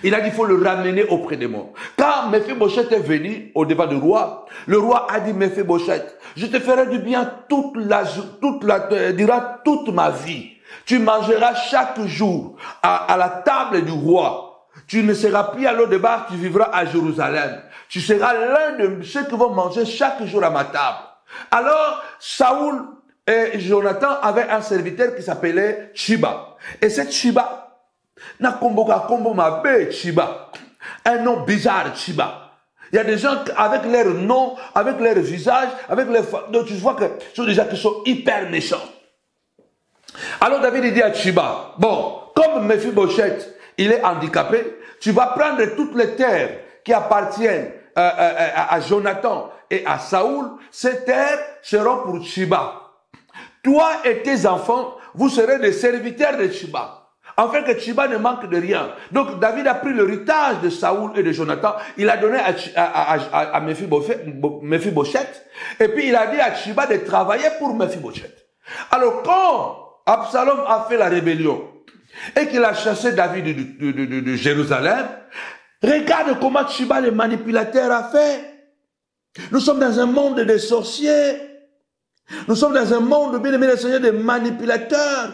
Il a dit, il faut le ramener auprès de moi. Quand Mephibosheth est venu au devant du roi, le roi a dit, Mephibosheth, je te ferai du bien toute ma vie. Tu mangeras chaque jour à la table du roi. Tu ne seras plus à Lo-Debar, tu vivras à Jérusalem. Tu seras l'un de ceux qui vont manger chaque jour à ma table. Alors, Saoul et Jonathan avaient un serviteur qui s'appelait Chiba. Et cet Chiba, n'a combo ma bé Chiba. Un nom bizarre, Chiba. Il y a des gens avec leur nom, avec leur visage, avec leur... Donc tu vois que ce sont des gens qui sont hyper méchants. Alors David dit à Chiba, bon, comme Mephibosheth, il est handicapé, tu vas prendre toutes les terres qui appartiennent à Jonathan et à Saoul. Ces terres seront pour Chiba. Toi et tes enfants, vous serez des serviteurs de Chiba. Afin que Chiba ne manque de rien. Donc David a pris l'héritage de Saoul et de Jonathan. Il a donné à Mephibosheth. Et puis il a dit à Chiba de travailler pour Mephibosheth. Alors quand Absalom a fait la rébellion et qu'il a chassé David de Jérusalem, regarde comment Chiba, le manipulateur, a fait. Nous sommes dans un monde de sorciers. Nous sommes dans un monde, bien aimé le Seigneur, de manipulateurs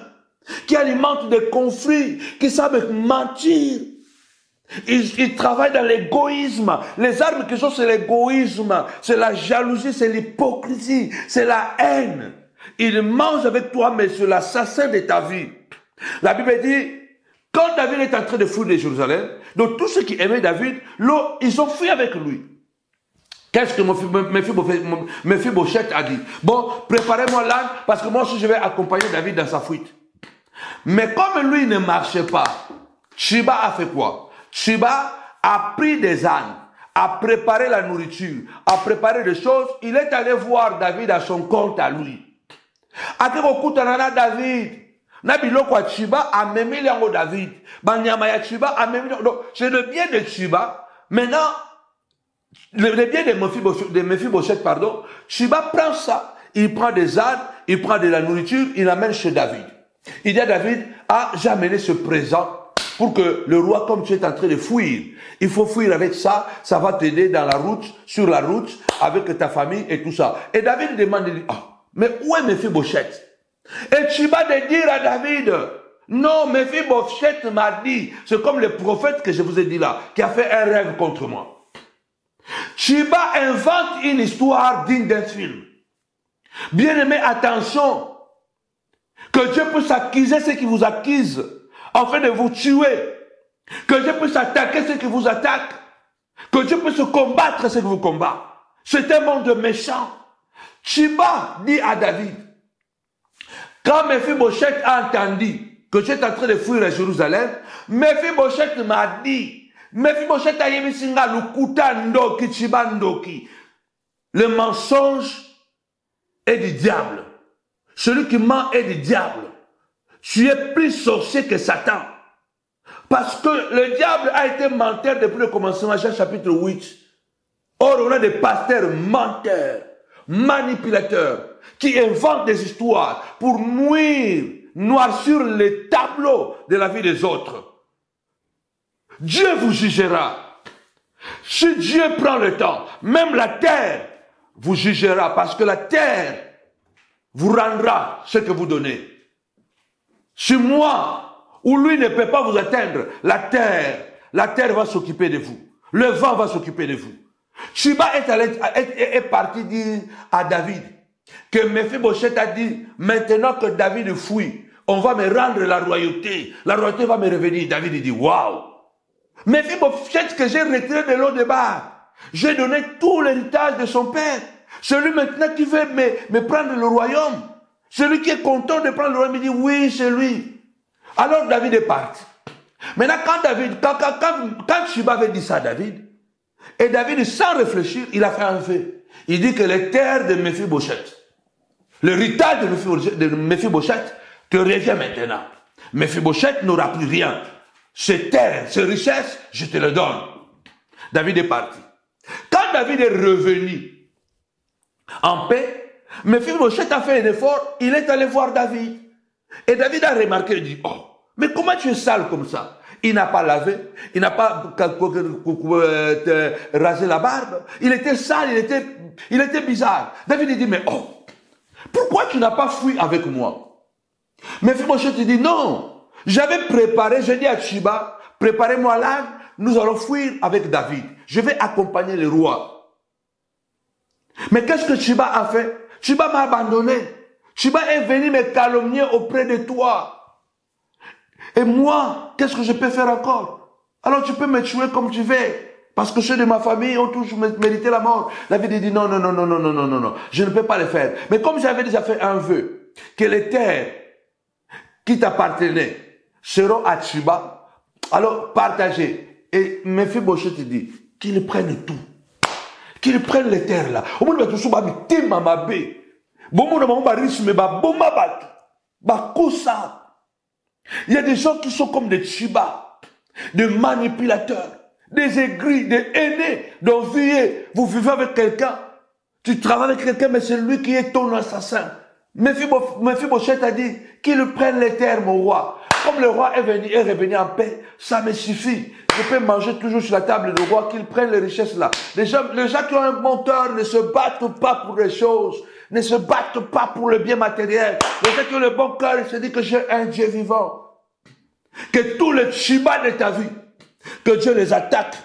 qui alimentent des conflits, qui savent mentir. Ils travaillent dans l'égoïsme. Les armes qu'ils ont, c'est l'égoïsme, c'est la jalousie, c'est l'hypocrisie, c'est la haine. Ils mangent avec toi, mais c'est l'assassin de ta vie. La Bible dit, quand David est en train de fuir de Jérusalem, donc tous ceux qui aimaient David, ils ont fui avec lui. Qu'est-ce que Mephibosheth a dit? Bon, préparez-moi l'âne, parce que moi aussi je vais accompagner David dans sa fuite. Mais comme lui ne marchait pas, Shiba a fait quoi? Shiba a pris des ânes, a préparé la nourriture, a préparé des choses. Il est allé voir David à son compte à lui. David. Shiba a même David. C'est le bien de Shiba. Maintenant, le bien de Mephibosheth, pardon. Shiba prend ça. Il prend des ânes, il prend de la nourriture, il l'amène chez David. Il dit à David, j'ai amené ce présent pour que le roi, comme tu es en train de fuir, il faut fuir avec ça, ça va t'aider dans la route, sur la route, avec ta famille et tout ça. Et David demande, il dit, mais où est Mephibosheth? Et Shiba de dire à David, non, Mephibosheth m'a dit, c'est comme le prophète que je vous ai dit là, qui a fait un rêve contre moi. Shiba invente une histoire digne d'un film. Bien aimé, attention, que Dieu puisse accuser ceux qui vous accusent, afin de vous tuer. Que Dieu puisse attaquer ceux qui vous attaquent. Que Dieu puisse combattre ceux qui vous combattent. C'est un monde méchant. Shiba dit à David, quand Mephibosheth a entendu que tu es en train de fuir à Jérusalem, Mephibosheth m'a dit, Mephibosheth a yemi singa lukuta ndoki Shiba ndoki. Le mensonge est du diable. Celui qui ment est du diable. Tu es plus sorcier que Satan. Parce que le diable a été menteur depuis le commencement, Jean chapitre 8. Or, on a des pasteurs menteurs, manipulateurs, qui inventent des histoires pour noircir les tableaux de la vie des autres. Dieu vous jugera. Si Dieu prend le temps, même la terre vous jugera, parce que la terre vous rendra ce que vous donnez. Si moi, ou lui ne peut pas vous atteindre, la terre va s'occuper de vous. Le vent va s'occuper de vous. Shiba est parti dire à David que Mephibosheth a dit, maintenant que David fuit, on va me rendre la royauté va me revenir. David dit, waouh! Mephibosheth que j'ai retiré de l'eau de bar, j'ai donné tout l'héritage de son père. Celui maintenant qui veut me prendre le royaume, celui qui est content de prendre le royaume, il dit oui, c'est lui. Alors David est parti. Maintenant, quand Shiba avait dit ça à David, et David, sans réfléchir, il a fait un vœu. Il dit que les terres de Mephibosheth, l'héritage de Mephibosheth te revient maintenant. Mephibosheth n'aura plus rien. Ces terres, ces richesses, je te les donne. David est parti. Quand David est revenu en paix, Mephibosheth a fait un effort, il est allé voir David. Et David a remarqué, il dit, oh, mais comment tu es sale comme ça? Il n'a pas lavé, il n'a pas rasé la barbe, il était sale, il était bizarre. David dit, mais oh, pourquoi tu n'as pas fui avec moi? Mephibosheth dit, non, j'avais préparé, j'ai dit à Shiba, préparez-moi l'âne, nous allons fuir avec David. Je vais accompagner le roi. Mais qu'est-ce que Shiba a fait? Shiba m'a abandonné. Shiba est venu me calomnier auprès de toi. Et moi, qu'est-ce que je peux faire encore? Alors tu peux me tuer comme tu veux. Parce que ceux de ma famille ont toujours mérité la mort. David dit non, je ne peux pas le faire. Mais comme j'avais déjà fait un vœu, que les terres qui t'appartenaient seront à Shiba, alors partagez. Et Mephibosheth dit qu'ils prennent tout. Qu'ils prennent les terres là. Il y a des gens qui sont comme des Shiba, des manipulateurs, des aigris, des haineux. Donc vous vivez avec quelqu'un, tu travailles avec quelqu'un, mais c'est lui qui est ton assassin. Mephibosheth a dit qu'il prenne les terres, mon roi. Comme le roi est revenu en paix, ça me suffit. Je peux manger toujours sur la table du roi, qu'il prenne les richesses là. Les gens qui ont un bon cœur ne se battent pas pour les choses. ne se battent pas pour le bien matériel. Mais ceux qui ont le bon cœur, ils se disent que j'ai un Dieu vivant. Que tous les chibas de ta vie, que Dieu les attaque,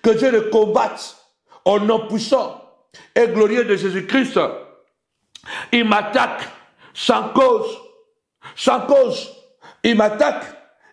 que Dieu les combatte au nom puissant et glorieux de Jésus-Christ. Il m'attaque sans cause. Sans cause. Il m'attaque.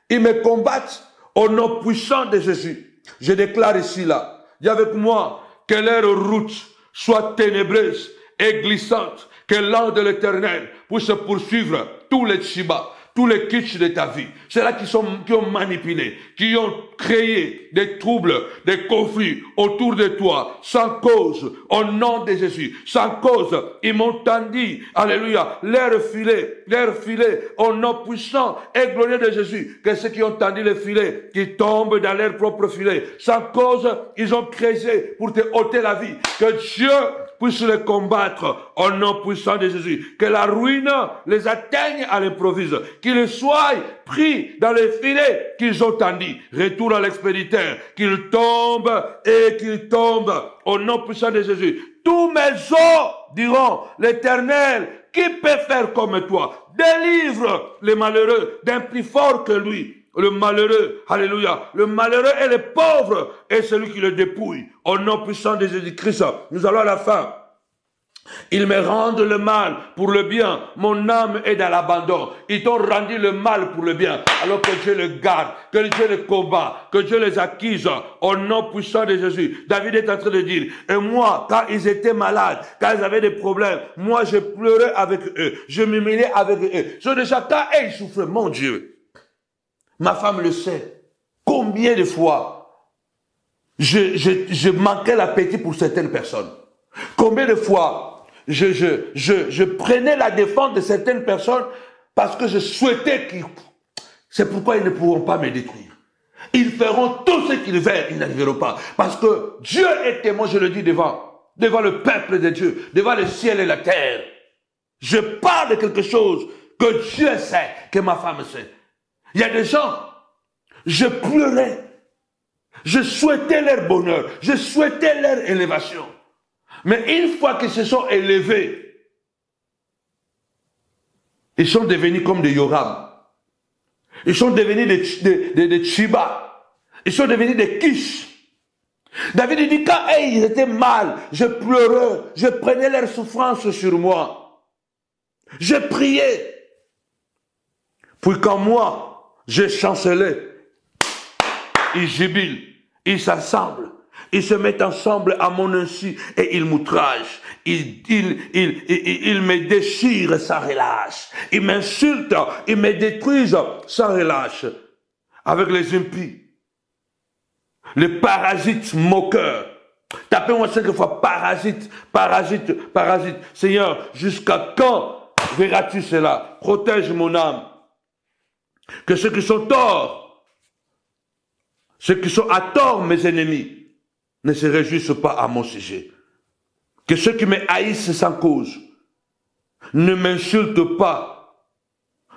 Il me combatte au nom puissant de Jésus. Je déclare ici, là, dis avec moi, que leur route soit ténébreuse et glissante, que l'ange de l'Éternel puisse poursuivre tous les chibas, tous les kitsch de ta vie. C'est là qui ont manipulé, qui ont créé des troubles, des conflits autour de toi, sans cause, au nom de Jésus. Sans cause, ils m'ont tendu, alléluia, leur filet, au nom puissant et glorieux de Jésus. Que ceux qui ont tendu les filets, qui tombent dans leur propre filet. Sans cause, ils ont créé pour te ôter la vie. Que Dieu puisse les combattre au nom puissant de Jésus. Que la ruine les atteigne à l'improviste. Qu'ils soient pris dans les filets qu'ils ont tendus. Retour à l'expéditeur. Qu'ils tombent au nom puissant de Jésus. Tous mes os diront l'Éternel, qui peut faire comme toi? Délivre les malheureux d'un plus fort que lui. Le malheureux, alléluia, le malheureux et le pauvre est celui qui le dépouille. Au nom puissant de Jésus-Christ, nous allons à la fin. Ils me rendent le mal pour le bien. Mon âme est dans l'abandon. Ils t'ont rendu le mal pour le bien. Alors que Dieu le garde, que Dieu les combat, que Dieu les acquise. Au nom puissant de Jésus. David est en train de dire, et moi, quand ils étaient malades, quand ils avaient des problèmes, moi je pleurais avec eux. Je m'humiliais avec eux. Sur déjà, quand ils souffraient, mon Dieu. Ma femme le sait. Combien de fois je manquais l'appétit pour certaines personnes. Combien de fois je prenais la défense de certaines personnes parce que je souhaitais qu'ils... C'est pourquoi ils ne pourront pas me détruire. Ils feront tout ce qu'ils veulent, ils n'arriveront pas. Parce que Dieu est témoin, je le dis devant le peuple de Dieu, devant le ciel et la terre. Je parle de quelque chose que Dieu sait, que ma femme sait. Il y a des gens, je pleurais, je souhaitais leur bonheur, je souhaitais leur élévation. Mais une fois qu'ils se sont élevés, ils sont devenus comme des Yoram. Ils sont devenus des Chiba. Ils sont devenus des Kish. David dit, quand ils étaient mal, je pleurais, je prenais leur souffrance sur moi. Je priais. Puis quand moi, je chancelais, ils jubilent, ils s'assemblent, ils se mettent ensemble à mon insu et ils m'outragent. Ils me déchirent sans relâche. Ils m'insultent, ils me détruisent sans relâche. Avec les impies, les parasites moqueurs. Tapez-moi 5 fois parasite, parasite, parasite. Seigneur, jusqu'à quand verras-tu cela? Protège mon âme. Que ceux qui sont tort, ceux qui sont à tort, mes ennemis, ne se réjouissent pas à mon sujet. Que ceux qui me haïssent sans cause ne m'insultent pas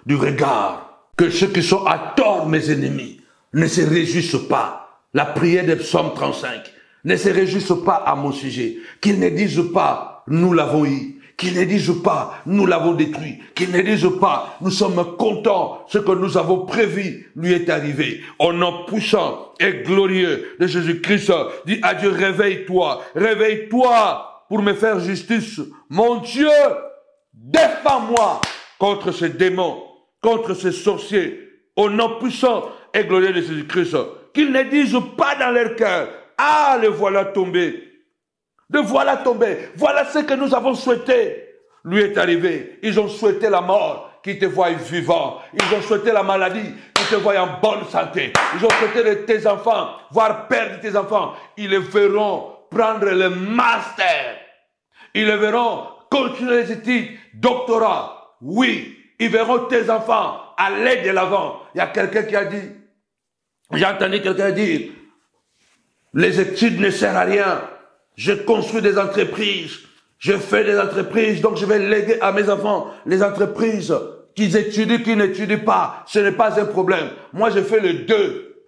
du regard. Que ceux qui sont à tort, mes ennemis, ne se réjouissent pas. La prière de Psaume 35, ne se réjouissent pas à mon sujet. Qu'ils ne disent pas, nous l'avons eu. Qu'ils ne disent pas, nous l'avons détruit. Qu'ils ne disent pas, nous sommes contents, ce que nous avons prévu lui est arrivé. Au nom puissant et glorieux de Jésus-Christ, dis à Dieu, réveille-toi, réveille-toi pour me faire justice. Mon Dieu, défends-moi contre ces démons, contre ces sorciers. Au nom puissant et glorieux de Jésus-Christ, qu'ils ne disent pas dans leur cœur, ah, le voilà tombé. Le voilà tombé. Voilà ce que nous avons souhaité. Lui est arrivé. Ils ont souhaité la mort, qui te voient vivant. Ils ont souhaité la maladie, qui te voient en bonne santé. Ils ont souhaité tes enfants, voir perdre tes enfants. Ils les verront prendre le master. Ils les verront continuer les études, doctorat. Oui, ils verront tes enfants aller de l'avant. Il y a quelqu'un qui a dit, j'ai entendu quelqu'un dire, les études ne servent à rien. Je construis des entreprises, je fais des entreprises, donc je vais léguer à mes enfants les entreprises qu'ils étudient, qu'ils n'étudient pas. Ce n'est pas un problème. Moi, je fais le 2.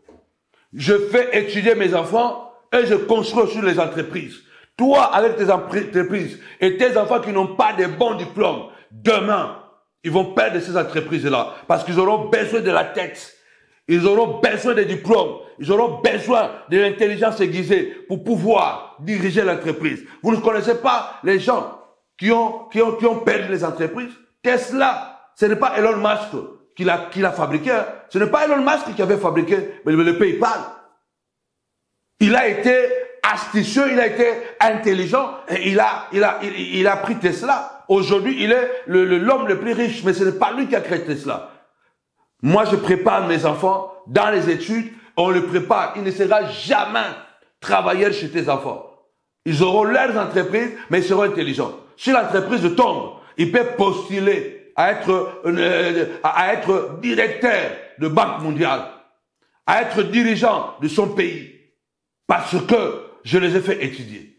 Je fais étudier mes enfants et je construis sur les entreprises. Toi, avec tes entreprises et tes enfants qui n'ont pas de bons diplômes, demain, ils vont perdre ces entreprises-là parce qu'ils auront besoin de la tête. Ils auront besoin des diplômes. Ils auront besoin de l'intelligence aiguisée pour pouvoir diriger l'entreprise. Vous ne connaissez pas les gens qui ont perdu les entreprises? Tesla, ce n'est pas Elon Musk qui l'a fabriqué. Hein. Ce n'est pas Elon Musk qui avait fabriqué le PayPal. Il a été astucieux, il a été intelligent et il a pris Tesla. Aujourd'hui, il est l'homme le plus riche, mais ce n'est pas lui qui a créé Tesla. Moi, je prépare mes enfants dans les études, on les prépare. Il ne sera jamais travailleur chez tes enfants. Ils auront leurs entreprises, mais ils seront intelligents. Si l'entreprise tombe, ils peuvent postuler à être directeur de Banque mondiale, à être dirigeant de son pays, parce que je les ai fait étudier.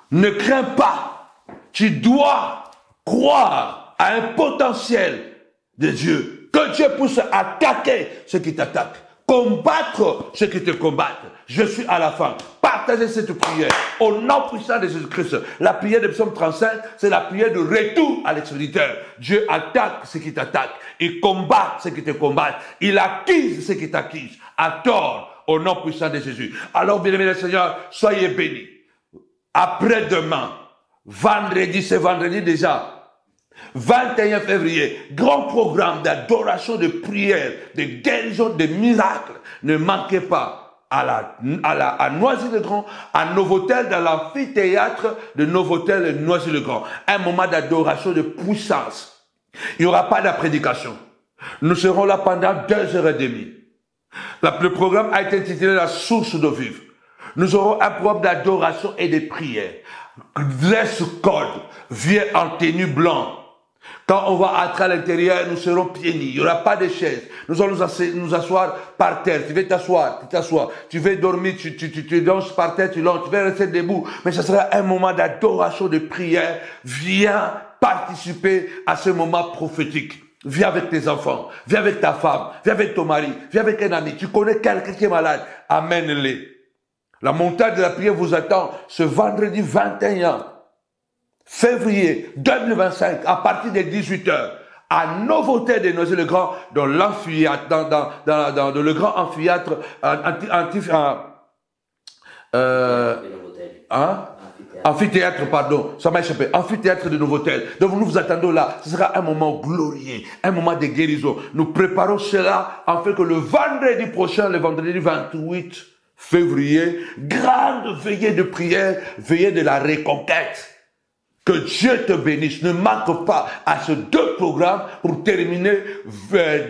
Ne crains pas, tu dois croire à un potentiel de Dieu. Que Dieu puisse attaquer ceux qui t'attaquent, combattre ceux qui te combattent. Je suis à la fin. Partagez cette prière au nom puissant de Jésus-Christ. La prière de Psaume 35, c'est la prière de retour à l'expéditeur. Dieu attaque ceux qui t'attaquent. Il combat ceux qui te combattent. Il accuse ceux qui t'accusent. À tort, au nom puissant de Jésus. Alors, bien-aimés le Seigneur, soyez bénis. Après-demain, vendredi, c'est vendredi déjà, 21 février, grand programme d'adoration, de prière, de guérison, de miracles. Ne manquez pas à Noisy-le-Grand, à Novotel, dans l'amphithéâtre de Novotel Noisy-le-Grand. Un moment d'adoration, de puissance. Il n'y aura pas de prédication. Nous serons là pendant 2h30. Le programme a été intitulé La source d'eau vive. Nous aurons un programme d'adoration et de prière. Dress code, viens en tenue blanche. Quand on va entrer à l'intérieur, nous serons pieds nus. Il n'y aura pas de chaises. Nous allons nous asseoir par terre. Tu veux t'asseoir, tu t'assois. Tu veux dormir, tu danses par terre, tu lances. Tu veux rester debout. Mais ce sera un moment d'adoration, de prière. Viens participer à ce moment prophétique. Viens avec tes enfants. Viens avec ta femme. Viens avec ton mari. Viens avec un ami. Tu connais quelqu'un qui est malade. Amène-les. La montagne de la prière vous attend ce vendredi 21 février 2025 à partir de 18h à Novotel de Noisy-le-Grand dans l'amphithéâtre, dans le grand amphithéâtre amphithéâtre, pardon, ça m'a échappé, amphithéâtre de Novotel. Donc nous vous attendons là, ce sera un moment glorieux, un moment de guérison. Nous préparons cela afin que le vendredi prochain, le vendredi 28 février, grande veillée de prière, veillée de la reconquête. Que Dieu te bénisse. Ne manque pas à ces deux programmes pour terminer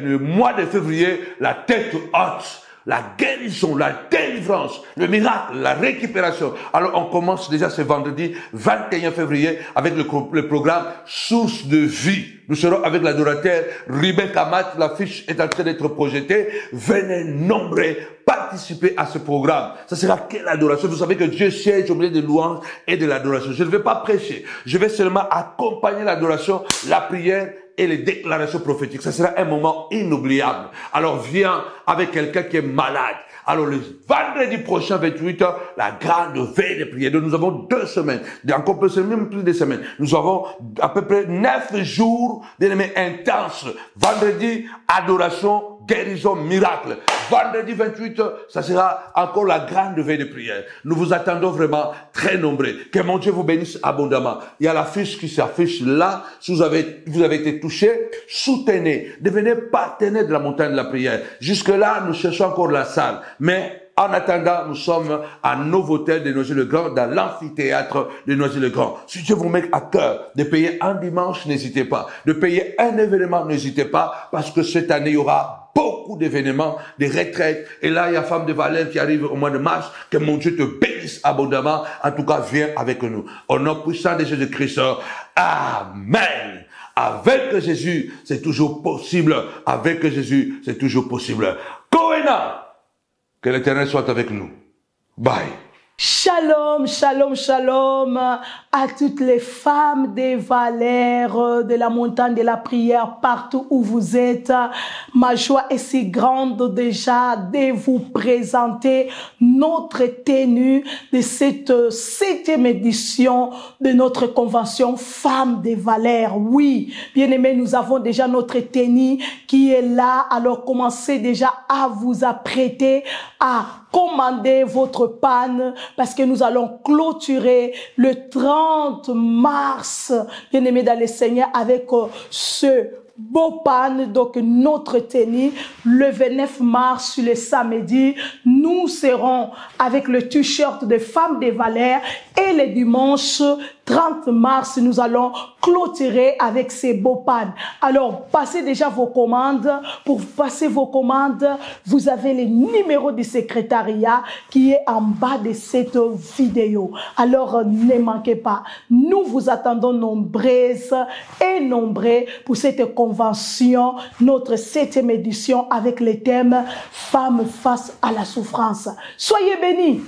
le mois de février, la tête haute, la guérison, la délivrance, le miracle, la récupération. Alors on commence déjà ce vendredi 21 février avec le programme Source de vie. Nous serons avec l'adorateur Ruben Kamat. L'affiche est en train d'être projetée. Venez nombreux participer à ce programme. Ça sera quelle adoration? Vous savez que Dieu siège au milieu de louanges et de l'adoration. Je ne vais pas prêcher. Je vais seulement accompagner l'adoration, la prière et les déclarations prophétiques. Ça sera un moment inoubliable. Alors viens avec quelqu'un qui est malade. Alors le vendredi prochain, 28h, la grande veille de prière. Donc nous avons 2 semaines, encore plus, même plus de semaines. Nous avons à peu près 9 jours d'éléments intenses. Vendredi, adoration, guérison, miracle. Vendredi 28, ça sera encore la grande veille de prière. Nous vous attendons vraiment très nombreux. Que mon Dieu vous bénisse abondamment. Il y a l'affiche qui s'affiche là. Si vous avez été touché, soutenez. Devenez partenaire de la montagne de la prière. Jusque là, nous cherchons encore la salle. Mais en attendant, nous sommes à Novotel de Noisy-le-Grand, dans l'amphithéâtre de Noisy-le-Grand. Si Dieu vous met à cœur de payer un dimanche, n'hésitez pas. De payer un événement, n'hésitez pas, parce que cette année, il y aura beaucoup d'événements, des retraites. Et là, il y a Femme de Valère qui arrive au mois de mars. Que mon Dieu te bénisse abondamment. En tout cas, viens avec nous. Au nom puissant de Jésus-Christ. Amen. Avec Jésus, c'est toujours possible. Avec Jésus, c'est toujours possible. Koena! Que l'Éternel soit avec nous. Bye. Shalom, shalom, shalom à toutes les femmes des Valères de la montagne de la prière partout où vous êtes. Ma joie est si grande déjà de vous présenter notre tenue de cette 7e édition de notre convention Femmes des Valères. Oui, bien aimés, nous avons déjà notre tenue qui est là. Alors commencez déjà à vous apprêter à commander votre panne parce que nous allons clôturer le 30 mars, bien aimé dans le Seigneur, avec ce beau panne, donc notre tenue. Le 29 mars, sur le samedi, nous serons avec le t-shirt de Femmes des Valères et le dimanche 30 mars, nous allons clôturer avec ces beaux pannes. Alors, passez déjà vos commandes. Pour passer vos commandes, vous avez le numéro du secrétariat qui est en bas de cette vidéo. Alors, ne manquez pas. Nous vous attendons nombreuses et nombreux pour cette convention, notre 7e édition avec le thème Femmes face à la souffrance. Soyez bénis.